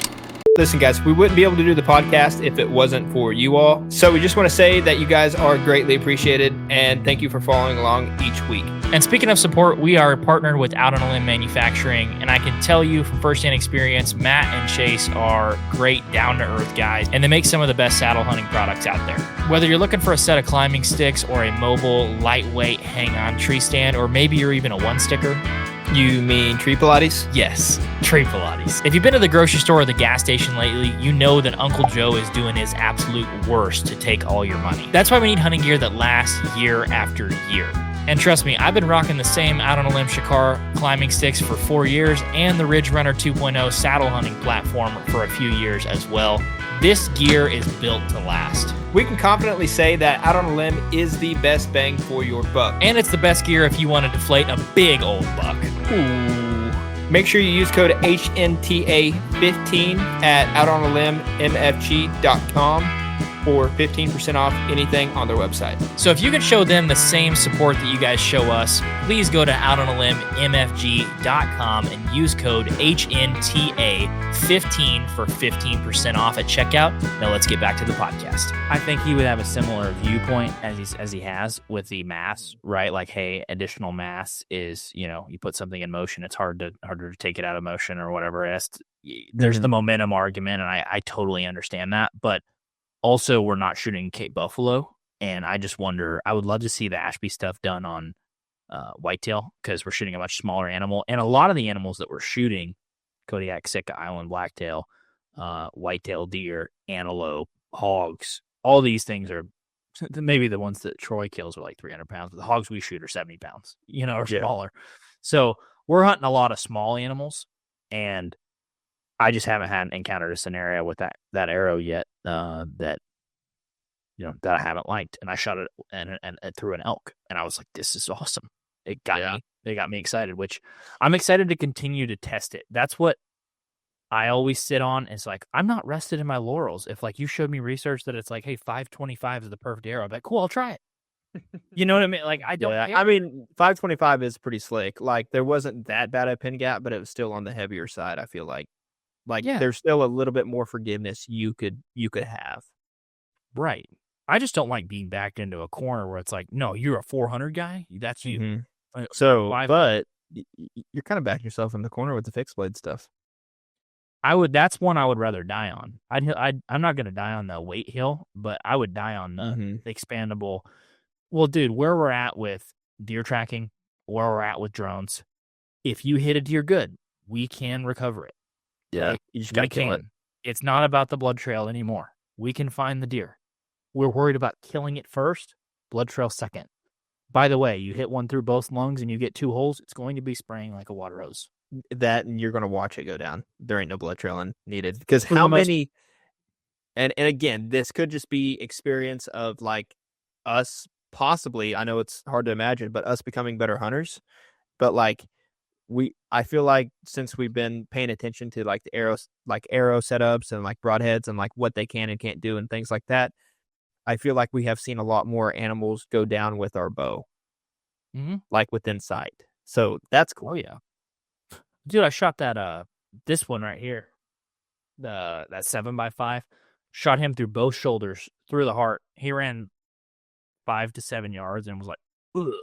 Listen, guys, we wouldn't be able to do the podcast if it wasn't for you all. So we just want to say that you guys are greatly appreciated, and thank you for following along each week. And speaking of support, we are partnered with Out on a Limb Manufacturing, and I can tell you from firsthand experience, Matt and Chase are great, down-to-earth guys, and they make some of the best saddle hunting products out there. Whether you're looking for a set of climbing sticks or a mobile, lightweight, hang-on tree stand, or maybe you're even a one-sticker. You mean tree Pilates? Yes, tree Pilates. If you've been to the grocery store or the gas station lately, you know that Uncle Joe is doing his absolute worst to take all your money. That's why we need hunting gear that lasts year after year. And trust me, I've been rocking the same Out on a Limb Shakar climbing sticks for 4 years and the Ridge Runner 2.0 saddle hunting platform for a few years as well. This gear is built to last. We can confidently say that Out on a Limb is the best bang for your buck. And it's the best gear if you want to deflate a big old buck. Ooh. Make sure you use code HNTA15 at outonalimbmfg.com for 15% off anything on their website. So if you can show them the same support that you guys show us, please go to outonalimbmfg.com and use code HNTA15 for 15% off at checkout. Now let's get back to the podcast. I think he would have a similar viewpoint as he has with the mass, right? Like, hey, additional mass is, you put something in motion, it's harder to take it out of motion or whatever. There's the momentum argument, and I totally understand that, but also, we're not shooting Cape Buffalo, and I just wonder, I would love to see the Ashby stuff done on whitetail because we're shooting a much smaller animal. And a lot of the animals that we're shooting, Kodiak, Sitka, Island, Blacktail, whitetail deer, antelope, hogs, all these things are maybe the ones that Troy kills are like 300 pounds, but the hogs we shoot are 70 pounds, or smaller. So we're hunting a lot of small animals, and I just haven't encountered a scenario with that arrow yet that I haven't liked, and I shot it and threw an elk, and I was like, "This is awesome!" It got me excited, which I'm excited to continue to test it. That's what I always sit on. It's like I'm not rested in my laurels. If like you showed me research that it's like, hey, 525 is the perfect arrow, I'm like, cool, I'll try it. You know what I mean? Like I don't. I mean, 525 is pretty slick. Like there wasn't that bad a pin gap, but it was still on the heavier side. I feel like. There's still a little bit more forgiveness you could have. Right. I just don't like being backed into a corner where it's like, no, you're a 400 guy. That's you. Mm-hmm. But you're kind of backing yourself in the corner with the fixed blade stuff. That's one I would rather die on. I'm not going to die on the weight hill, but I would die on the expandable. Well, dude, where we're at with deer tracking, where we're at with drones, if you hit a deer good, we can recover it. Yeah, you just got to kill it. It's not about the blood trail anymore. We can find the deer. We're worried about killing it first, blood trail second. By the way, you hit one through both lungs and you get 2 holes, it's going to be spraying like a water hose. That, and you're going to watch it go down. There ain't no blood trailing needed. Because how many, and again, this could just be experience of like us possibly, I know it's hard to imagine, but us becoming better hunters. But like, I feel like since we've been paying attention to like the arrow setups and like broadheads and like what they can and can't do and things like that, I feel like we have seen a lot more animals go down with our bow, like within sight. So that's cool. Oh yeah, dude, I shot that this one right here, that 7x5, shot him through both shoulders, through the heart. He ran 5 to 7 yards and was like, ugh,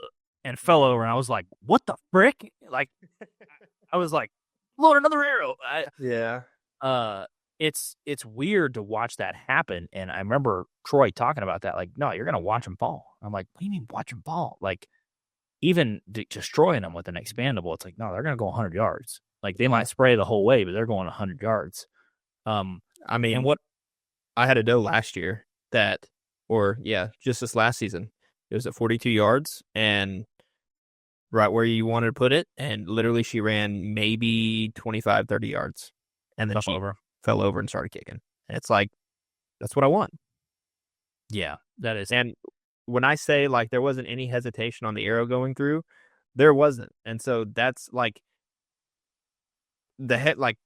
and fell over, and I was like, what the frick? Like, I was like, load another arrow. it's weird to watch that happen. And I remember Troy talking about that, like, no, you're gonna watch them fall. I'm like, what do you mean watch them fall? Like, even destroying them with an expandable, it's like, no, they're gonna go 100 yards. Like, they might spray the whole way, but they're going 100 yards. I mean, And what I had a doe last year just this last season. It was at 42 yards and right where you wanted to put it. And literally she ran maybe 25, 30 yards. And then she fell over and started kicking. And it's like, that's what I want. Yeah, that is. And when I say like there wasn't any hesitation on the arrow going through, there wasn't. And so that's like the head, like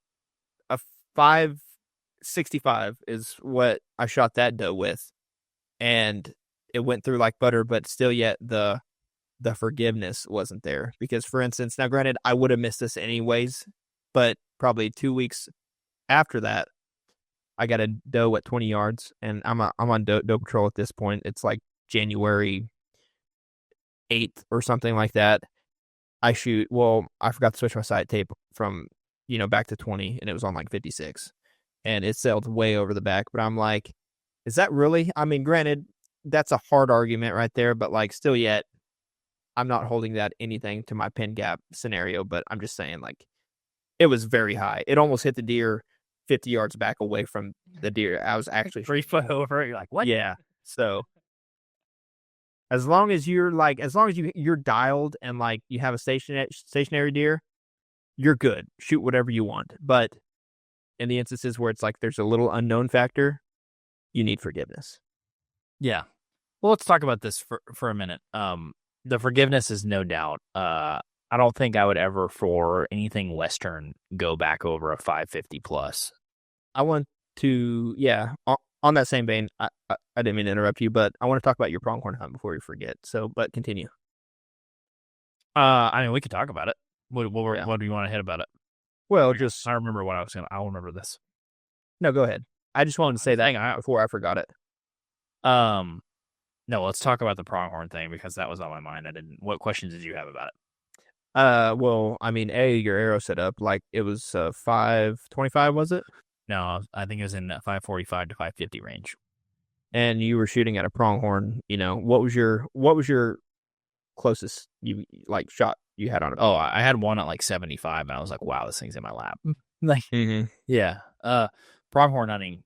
a 565 is what I shot that doe with. And it went through like butter, but still yet the forgiveness wasn't there. Because for instance, now granted, I would have missed this anyways, but probably 2 weeks after that, I got a doe at 20 yards, and I'm on doe patrol at this point. It's like January 8th or something like that. I forgot to switch my sight tape from, back to 20, and it was on like 56. And it sailed way over the back, but I'm like, is that really? I mean, granted, that's a hard argument right there, but like still yet, I'm not holding that anything to my pin gap scenario, but I'm just saying like it was very high. It almost hit the deer 50 yards back away from the deer. I was actually 3 foot over. You're like, what? Yeah. So as long as you're dialed and like you have a stationary deer, you're good. Shoot whatever you want. But in the instances where it's like there's a little unknown factor, you need forgiveness. Yeah. Well, let's talk about this for a minute. The forgiveness is no doubt. I don't think I would ever, for anything Western, go back over a 550 plus. I want to, on that same vein, I didn't mean to interrupt you, but I want to talk about your pronghorn hunt before you forget. So, but continue. I mean, we could talk about it. What do you want to hit about it? Well, I remember what I was saying. I'll remember this. No, go ahead. I just wanted to say that before I forgot it. No, let's talk about the pronghorn thing because that was on my mind. What questions did you have about it? Well, I mean, your arrow set up like it was 525, was it? No, I think it was in 545 to 550 range. And you were shooting at a pronghorn. What was your closest shot you had on it? Oh, I had one at like 75, and I was like, wow, this thing's in my lap. Like, yeah. Pronghorn hunting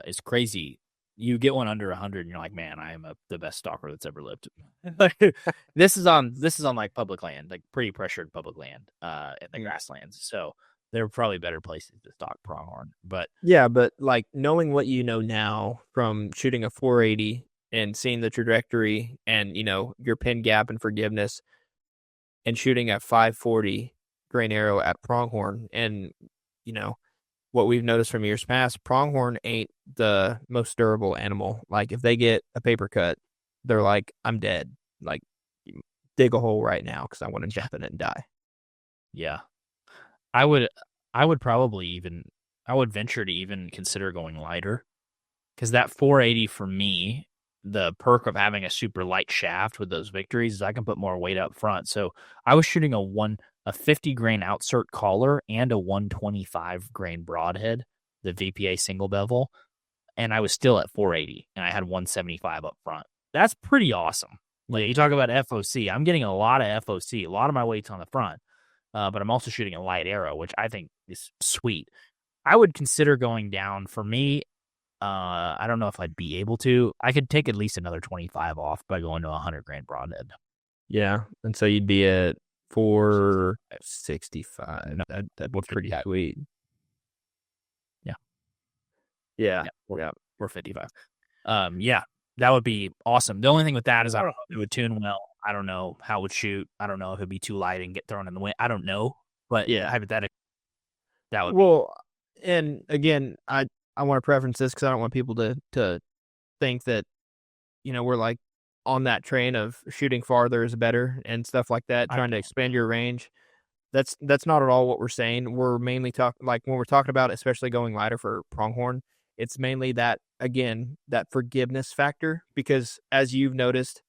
is crazy. You get one under 100, and you're like, man, I am the best stalker that's ever lived. This is on like public land, like pretty pressured public land, in the grasslands. So there are probably better places to stalk pronghorn. But yeah, but like knowing what you know now from shooting a 480 and seeing the trajectory and your pin gap and forgiveness, and shooting at 540 grain arrow at pronghorn, and what we've noticed from years past, pronghorn ain't the most durable animal. Like if they get a paper cut, they're like, I'm dead. Like dig a hole right now because I want to jump in it and die. Yeah, I would venture to even consider going lighter, because that 480 for me, the perk of having a super light shaft with those victories is I can put more weight up front. So I was shooting a 50 grain outsert collar and a 125 grain broadhead, the VPA single bevel, and I was still at 480, and I had 175 up front. That's pretty awesome. Like you talk about FOC, I'm getting a lot of FOC. A lot of my weight's on the front, but I'm also shooting a light arrow, which I think is sweet. I would consider going down. For me, I don't know if I'd be able to. I could take at least another 25 off by going to 100 grain broadhead. Yeah, and so you'd be at 465. That'd be pretty sweet. Yeah. 455. Yeah, that would be awesome. The only thing with that is I don't know if it would tune well. I don't know how it would shoot. I don't know if it'd be too light and get thrown in the wind. I don't know. But yeah, hypothetically, that would and again, I want to preference this because I don't want people to think that, we're like on that train of shooting farther is better and stuff like that, trying to expand your range. That's not at all what we're saying. We're mainly when we're talking about, especially going lighter for pronghorn, it's mainly that, again, that forgiveness factor, because as you've noticed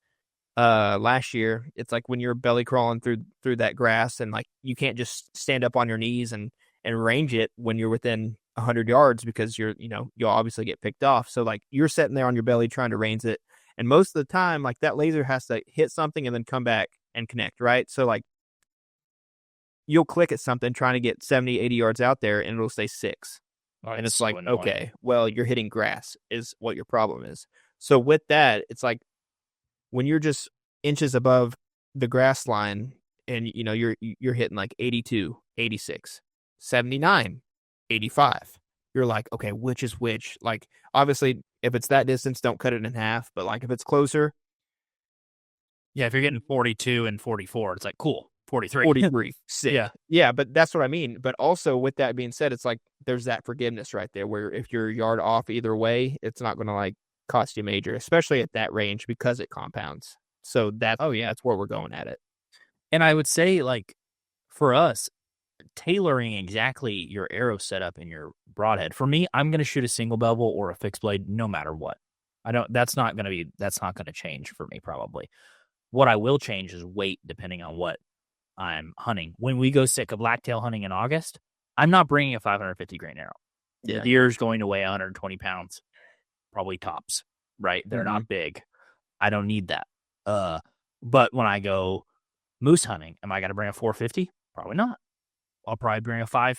last year, it's like when you're belly crawling through that grass and like you can't just stand up on your knees and range it when you're within 100 yards because you'll obviously get picked off. So like you're sitting there on your belly trying to range it. And most of the time, like that laser has to hit something and then come back and connect, right? So like you'll click at something trying to get 70, 80 yards out there and it'll say 6. And it's so like, annoying. okay, well, you're hitting grass is what your problem is. So with that, it's like when you're just inches above the grass line and you're hitting like 82, 86, 79, 85. You're like, okay, which is which? Like, obviously, if it's that distance, don't cut it in half. But like, if it's closer, Yeah, if you're getting 42 and 44, it's like, cool, 43. 43, sick. Yeah. Yeah, but that's what I mean. But also, with that being said, it's like there's that forgiveness right there where if you're a yard off either way, it's not going to like cost you major, especially at that range because it compounds. So that's where we're going at it. And I would say, like, for us, tailoring exactly your arrow setup in your broadhead. For me, I'm going to shoot a single bevel or a fixed blade no matter what. That's not going to change for me probably. What I will change is weight depending on what I'm hunting. When we go sick of blacktail hunting in August, I'm not bringing a 550 grain arrow. Yeah. The deer's going to weigh 120 pounds, probably tops, right? They're not big. I don't need that. But when I go moose hunting, am I going to bring a 450? Probably not. I'll probably bring a five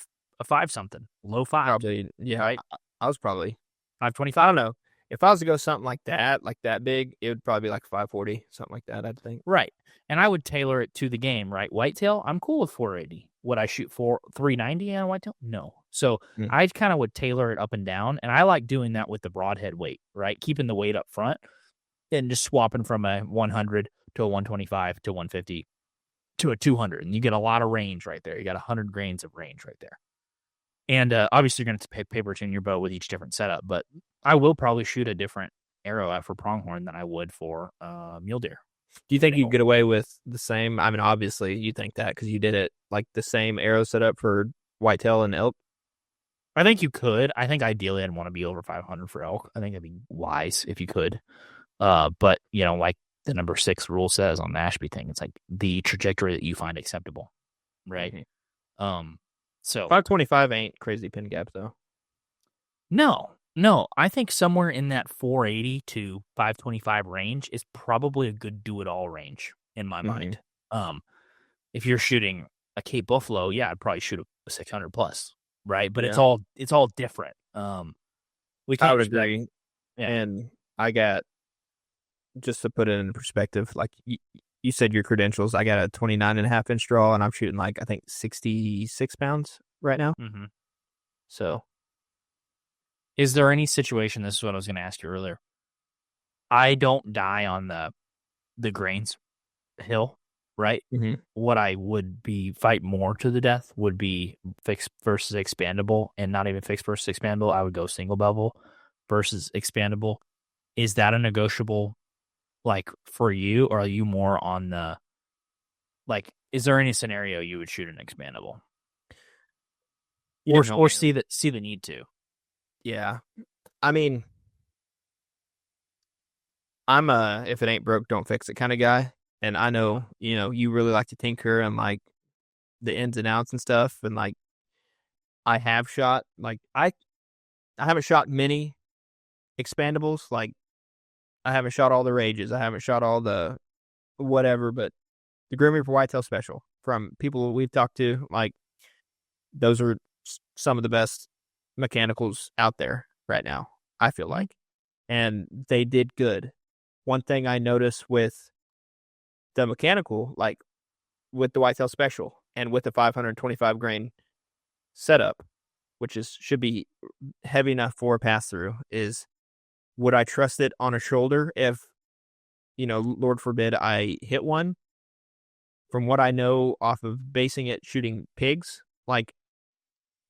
something, low 5. Probably, yeah. Right? I was probably 525. I don't know. If I was to go something like that big, it would probably be like 540, something like that, I'd think. Right. And I would tailor it to the game, right? Whitetail, I'm cool with 480. Would I shoot 390 on whitetail? No. So I kind of would tailor it up and down. And I like doing that with the broadhead weight, right? Keeping the weight up front and just swapping from a 100 to a 125 to 150 to a 200. And you get a lot of range right there. You got 100 grains of range right there. And obviously, you're going to have to paper tune your bow with each different setup. But I will probably shoot a different arrow out for pronghorn than I would for mule deer. Do you think you'd get away with the same? I mean, obviously, you think that because you did it like the same arrow setup for whitetail and elk. I think you could. I think ideally I'd want to be over 500 for elk. I think that'd be wise if you could. But, like the number 6 rule says on the Ashby thing, it's like the trajectory that you find acceptable, right? So 525 ain't crazy pin gap, though. No, I think somewhere in that 480 to 525 range is probably a good do-it-all range in my mind. If you're shooting a Cape Buffalo, yeah, I'd probably shoot a 600 plus, right? But it's all different. I would agree. Yeah. And I got, just to put it in perspective, like you said your credentials, I got a 29.5 inch draw, and I'm shooting like, I think 66 pounds right now. So. Is there any situation, this is what I was going to ask you earlier, I don't die on the grains hill, right? What I would be fight more to the death would be fixed versus expandable, and not even fixed versus expandable. I would go single bevel versus expandable. Is that a negotiable, like, for you, or are you more on the, like, is there any scenario you would shoot an expandable? Or see the need to? Yeah. I mean, I'm a if it ain't broke, don't fix it kind of guy. And I know, you really like to tinker and like the ins and outs and stuff. And like, I have shot, like, I haven't shot many expandables. Like, I haven't shot all the rages. I haven't shot all the whatever, but the Grim Reaper Whitetail Special from people we've talked to, like, those are some of the best mechanicals out there right now, I feel like. And they did good. One thing I noticed with the mechanical, like with the Whitetail Special and with the 525 grain setup, which should be heavy enough for a pass through, is would I trust it on a shoulder if, Lord forbid I hit one? From what I know off of basing it shooting pigs, like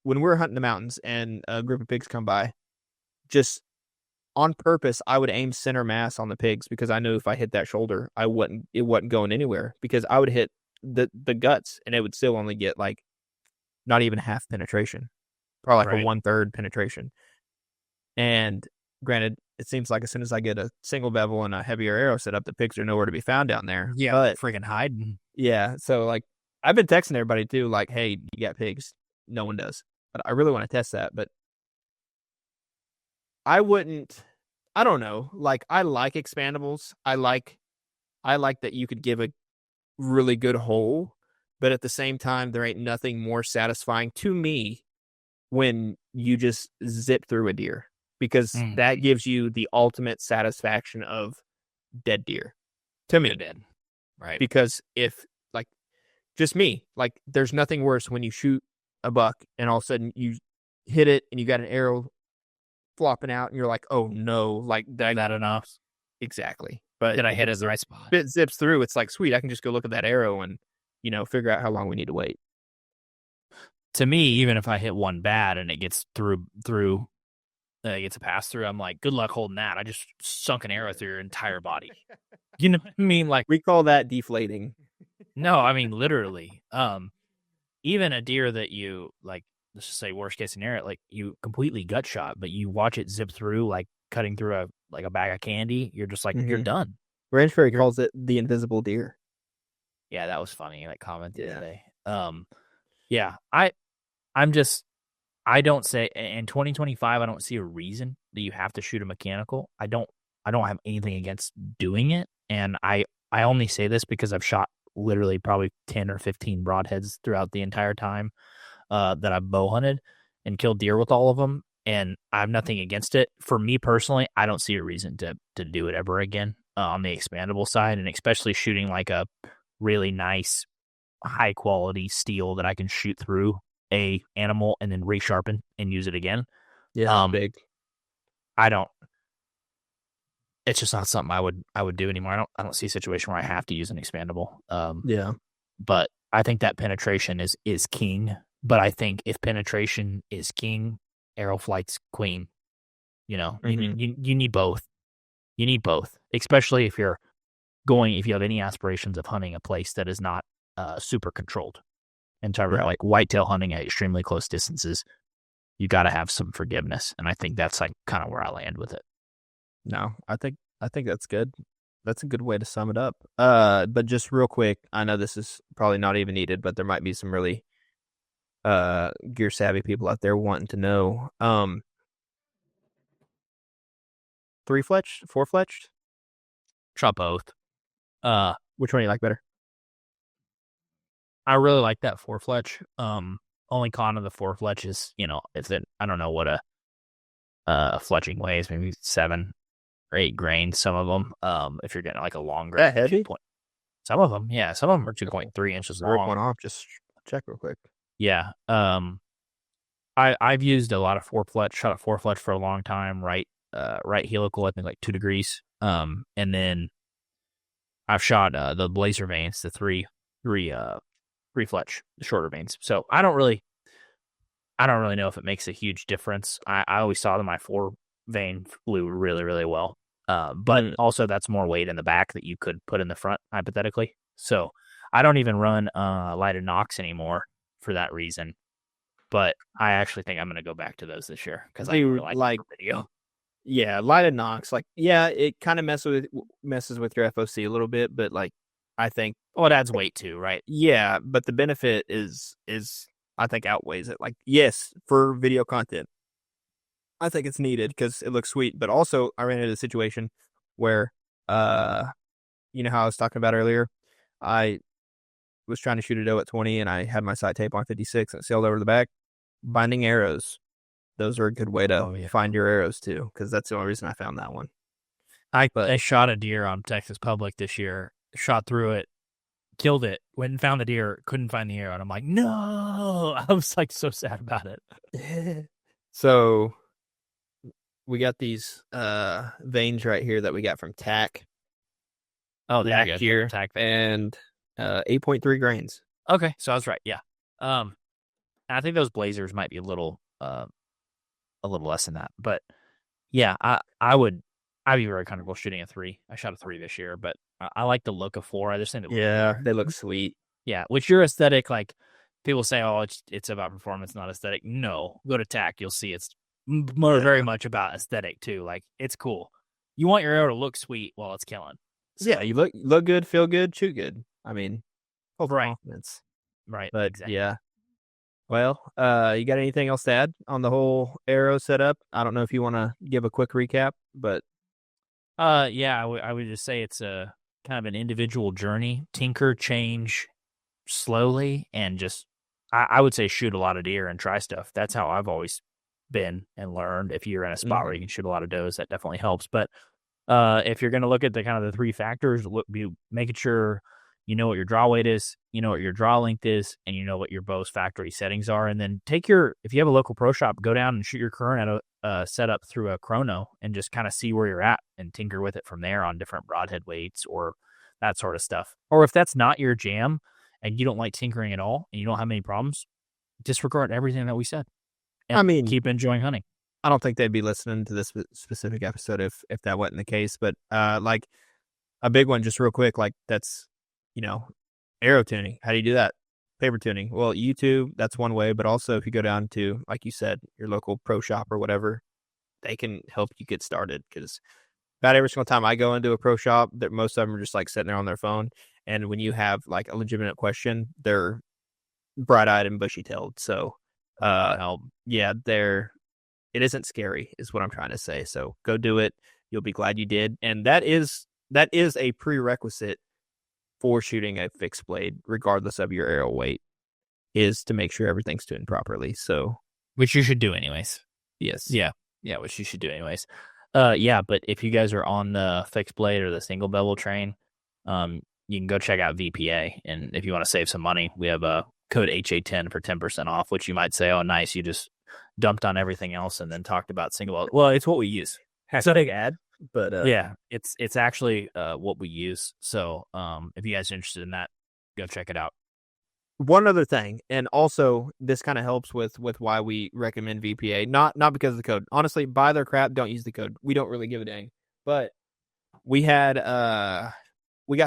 when we're hunting the mountains and a group of pigs come by, just on purpose, I would aim center mass on the pigs because I knew if I hit that shoulder, it wasn't going anywhere, because I would hit the guts and it would still only get like not even half penetration, probably like a 1/3 penetration. And granted, it seems like as soon as I get a single bevel and a heavier arrow set up, the pigs are nowhere to be found down there. Yeah, but freaking hiding. Yeah, so like I've been texting everybody too, like, hey, you got pigs? No one does. But I really want to test that. But I wouldn't. I don't know. Like I like expandables. I like that you could give a really good hole, but at the same time, there ain't nothing more satisfying to me when you just zip through a deer because that gives you the ultimate satisfaction of dead deer to me. Dead. Right. Because if like just me, like there's nothing worse when you shoot a buck and all of a sudden you hit it and you got an arrow flopping out and you're like, oh no, like Not enough. Exactly. But did I hit it at the right spot? If it zips through, it's like, sweet, I can just go look at that arrow and, figure out how long we need to wait. To me, even if I hit one bad and it gets through, gets a pass through, I'm like, good luck holding that. I just sunk an arrow through your entire body. You know what I mean? Like, we call that deflating. No, I mean, literally. Even a deer that you, like, let's just say worst case scenario, like you completely gut shot, but you watch it zip through, like cutting through a bag of candy, you're just like, you're done. Ranch Fairy calls it the invisible deer. Yeah, that was funny. Like commented today. Yeah, I don't say in 2025, I don't see a reason that you have to shoot a mechanical. I don't have anything against doing it. And I only say this because I've shot literally probably 10 or 15 broadheads throughout the entire time that I've bow hunted and killed deer with all of them. And I have nothing against it. For me personally, I don't see a reason to do it ever again on the expandable side, and especially shooting like a really nice, high quality steel that I can shoot through a animal and then resharpen and use it again. Yeah, big. It's just not something I would do anymore. I don't see a situation where I have to use an expandable. But I think that penetration is king. But I think if penetration is king, arrow flight's queen. You need both. You need both, especially if you have any aspirations of hunting a place that is not super controlled. In terms of like whitetail hunting at extremely close distances, you got to have some forgiveness, and I think that's like kind of where I land with it. No, I think that's good. That's a good way to sum it up. But just real quick, I know this is probably not even needed, but there might be some really gear savvy people out there wanting to know. 3-fletched, 4-fletched? Shot both. Which one do you like better? I really like that 4-fletch. Only con of the 4-fletch is, I don't know what a fletching weighs, maybe 7 or 8 grains, some of them. If you're getting like a long grain. That heavy? Some of them, yeah. Some of them are 2.3 inches long. Rip one off, just check real quick. Yeah. I've used a lot of 4-fletch, shot a 4-fletch for a long time, right helical, I think like 2 degrees. And then I've shot the blazer vanes, the three fletch, the shorter vanes. So I don't really know if it makes a huge difference. I always saw that my 4 vane flew really, really well. But also that's more weight in the back that you could put in the front, hypothetically. So I don't even run lighted Nox anymore for that reason. But I actually think I'm going to go back to those this year because I really like video. Yeah, lighted Nox, like, yeah, it kind of messes with your FOC a little bit, but like, I think, it adds weight too, right? Yeah, but the benefit is I think outweighs it. Like, yes, for video content, I think it's needed because it looks sweet. But also, I ran into a situation where, how I was talking about earlier, I was trying to shoot a doe at 20, and I had my sight tape on 56, and it sailed over the back. Binding arrows, those are a good way to find your arrows too, because that's the only reason I found that one. I shot a deer on Texas Public this year, shot through it, killed it, went and found the deer, couldn't find the arrow, and I'm like, no! I was like so sad about it. So we got these vanes right here that we got from TAC. Oh, there you go. TAC, and 8.3 grains. Okay, so I was right. Yeah. I think those blazers might be a little less than that, but yeah, I'd be very comfortable shooting a 3. I shot a 3 this year, but I like the look of 4. I just think they look sweet. Yeah, which your aesthetic, like people say, oh, it's about performance, not aesthetic. No, go to TAC, you'll see it's very much about aesthetic too. Like, it's cool. You want your arrow to look sweet while it's killing. So, yeah, you look good, feel good, shoot good. I mean, right, confidence. Right, but exactly. Yeah, Well, you got anything else to add on the whole arrow setup? I don't know if you want to give a quick recap, but Yeah, I would just say it's a kind of an individual journey. Tinker, change slowly, and just I would say shoot a lot of deer and try stuff. That's how I've always been and learned. If you're in a spot where you can shoot a lot of does, that definitely helps. But if you're going to look at the kind of the three factors, be making sure you know what your draw weight is, you know what your draw length is, and you know what your bow's factory settings are. And then if you have a local pro shop, go down and shoot your current at a setup through a chrono and just kind of see where you're at and tinker with it from there on different broadhead weights or that sort of stuff. Or if that's not your jam and you don't like tinkering at all and you don't have many problems, disregard everything that we said. And I mean, keep enjoying hunting. I don't think they'd be listening to this specific episode if that wasn't the case. But like a big one, just real quick, like that's, arrow tuning. How do you do that? Paper tuning. Well, YouTube, that's one way. But also if you go down to, like you said, your local pro shop or whatever, they can help you get started. Because about every single time I go into a pro shop, most of them are just like sitting there on their phone. And when you have like a legitimate question, they're bright-eyed and bushy-tailed. So, yeah, it isn't scary is what I'm trying to say. So go do it. You'll be glad you did. And that is a prerequisite for shooting a fixed blade, regardless of your arrow weight, is to make sure everything's tuned properly. So, which you should do anyways. yes. Yeah, which you should do anyways. Yeah, but if you guys are on the fixed blade or the single bevel train, you can go check out VPA. And if you want to save some money, we have a code HA10 for 10% off, which you might say, oh, nice, you just dumped on everything else and then talked about single bevel. Well, it's what we use. Hashtag ad. But yeah, it's actually what we use. So if you guys are interested in that, go check it out. One other thing, and also this kind of helps with why we recommend VPA, not because of the code. Honestly, buy their crap, don't use the code. We don't really give a dang. But we got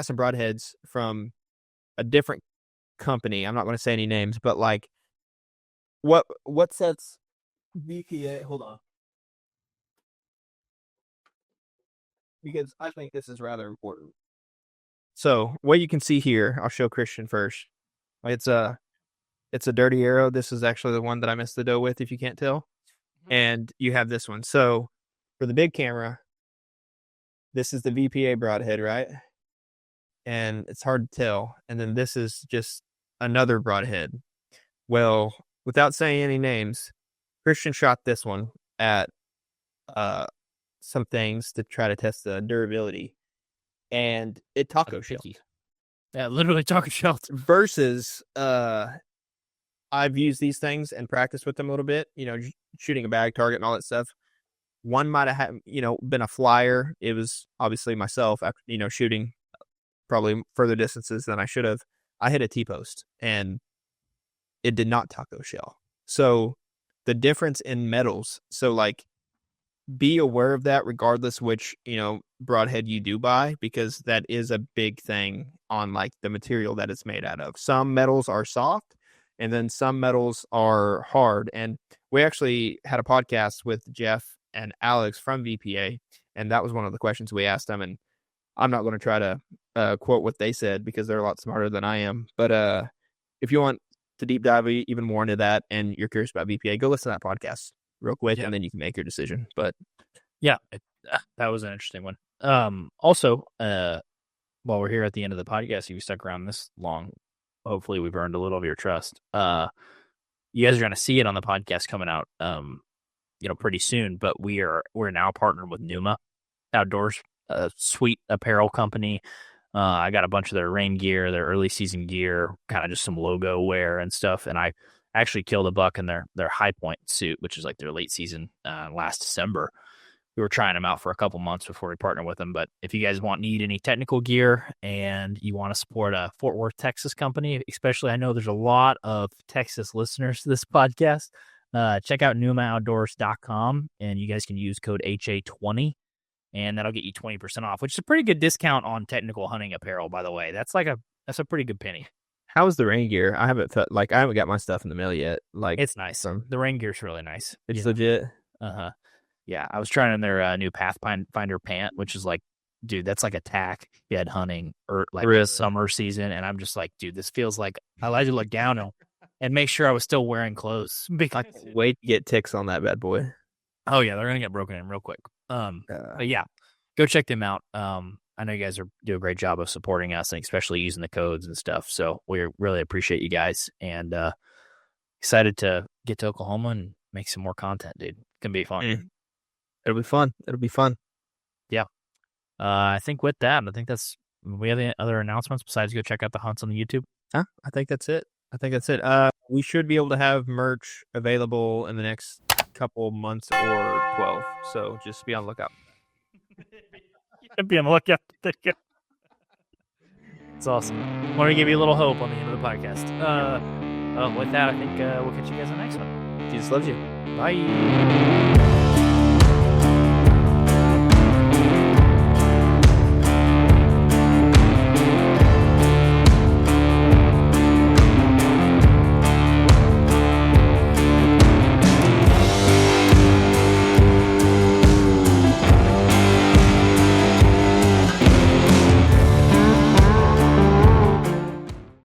some broadheads from a different company. I'm not going to say any names, but like what sets VPA? Hold on. Because I think this is rather important. So what you can see here, I'll show Christian first. It's a dirty arrow. This is actually the one that I missed the doe with, if you can't tell. And you have this one. So for the big camera, this is the VPA broadhead, right? And it's hard to tell. And then this is just another broadhead. Well, without saying any names, Christian shot this one at some things to try to test the durability, and it taco shelled. Yeah, literally taco shelled. Versus I've used these things and practiced with them a little bit, shooting a bag target and all that stuff. One might have been a flyer. It was obviously myself after shooting probably further distances than I should have. I hit a T-post and it did not taco shell. So the difference in metals, so like be aware of that regardless which, broadhead you do buy, because that is a big thing on like the material that it's made out of. Some metals are soft and then some metals are hard. And we actually had a podcast with Jeff and Alex from VPA, and that was one of the questions we asked them. And I'm not going to try to quote what they said because they're a lot smarter than I am. But if you want to deep dive even more into that and you're curious about VPA, go listen to that podcast real quick, and then you can make your decision. But yeah, that was an interesting one. Also, while we're here at the end of the podcast, if you stuck around this long, hopefully we've earned a little of your trust. You guys are going to see it on the podcast coming out, pretty soon. But we're now partnered with Numa Outdoors, a sweet apparel company. I got a bunch of their rain gear, their early season gear, kind of just some logo wear and stuff. And I actually killed a buck in their High Point suit, which is like their late season last December. We were trying them out for a couple months before we partnered with them. But if you guys need any technical gear and you want to support a Fort Worth, Texas company, especially I know there's a lot of Texas listeners to this podcast, check out NumaOutdoors.com, and you guys can use code HA20, and that'll get you 20% off, which is a pretty good discount on technical hunting apparel, by the way. That's a pretty good penny. How's the rain gear? I haven't got my stuff in the mail yet. Like, it's nice. The rain gear's really nice. It's legit. Yeah, I was trying their new Pathfinder pant, which is like, dude, that's like a tack bed hunting or like summer season, and I'm just like, dude, this feels like I like to look down on. and make sure I was still wearing clothes. I Because can't wait to get ticks on that bad boy. oh yeah, they're gonna get broken in real quick. But yeah, go check them out. I know you guys do a great job of supporting us, and especially using the codes and stuff. So we really appreciate you guys, and excited to get to Oklahoma and make some more content, dude. It's gonna be fun. It'll be fun. It'll be fun. Yeah. I think with that, we have any other announcements besides go check out the hunts on the YouTube? I think that's it. We should be able to have merch available in the next couple months or 12. So just be on the lookout. Be on the lookout. It's awesome. Want to give you a little hope on the end of the podcast. With that, I think we'll catch you guys in the next one. Jesus loves you. Bye.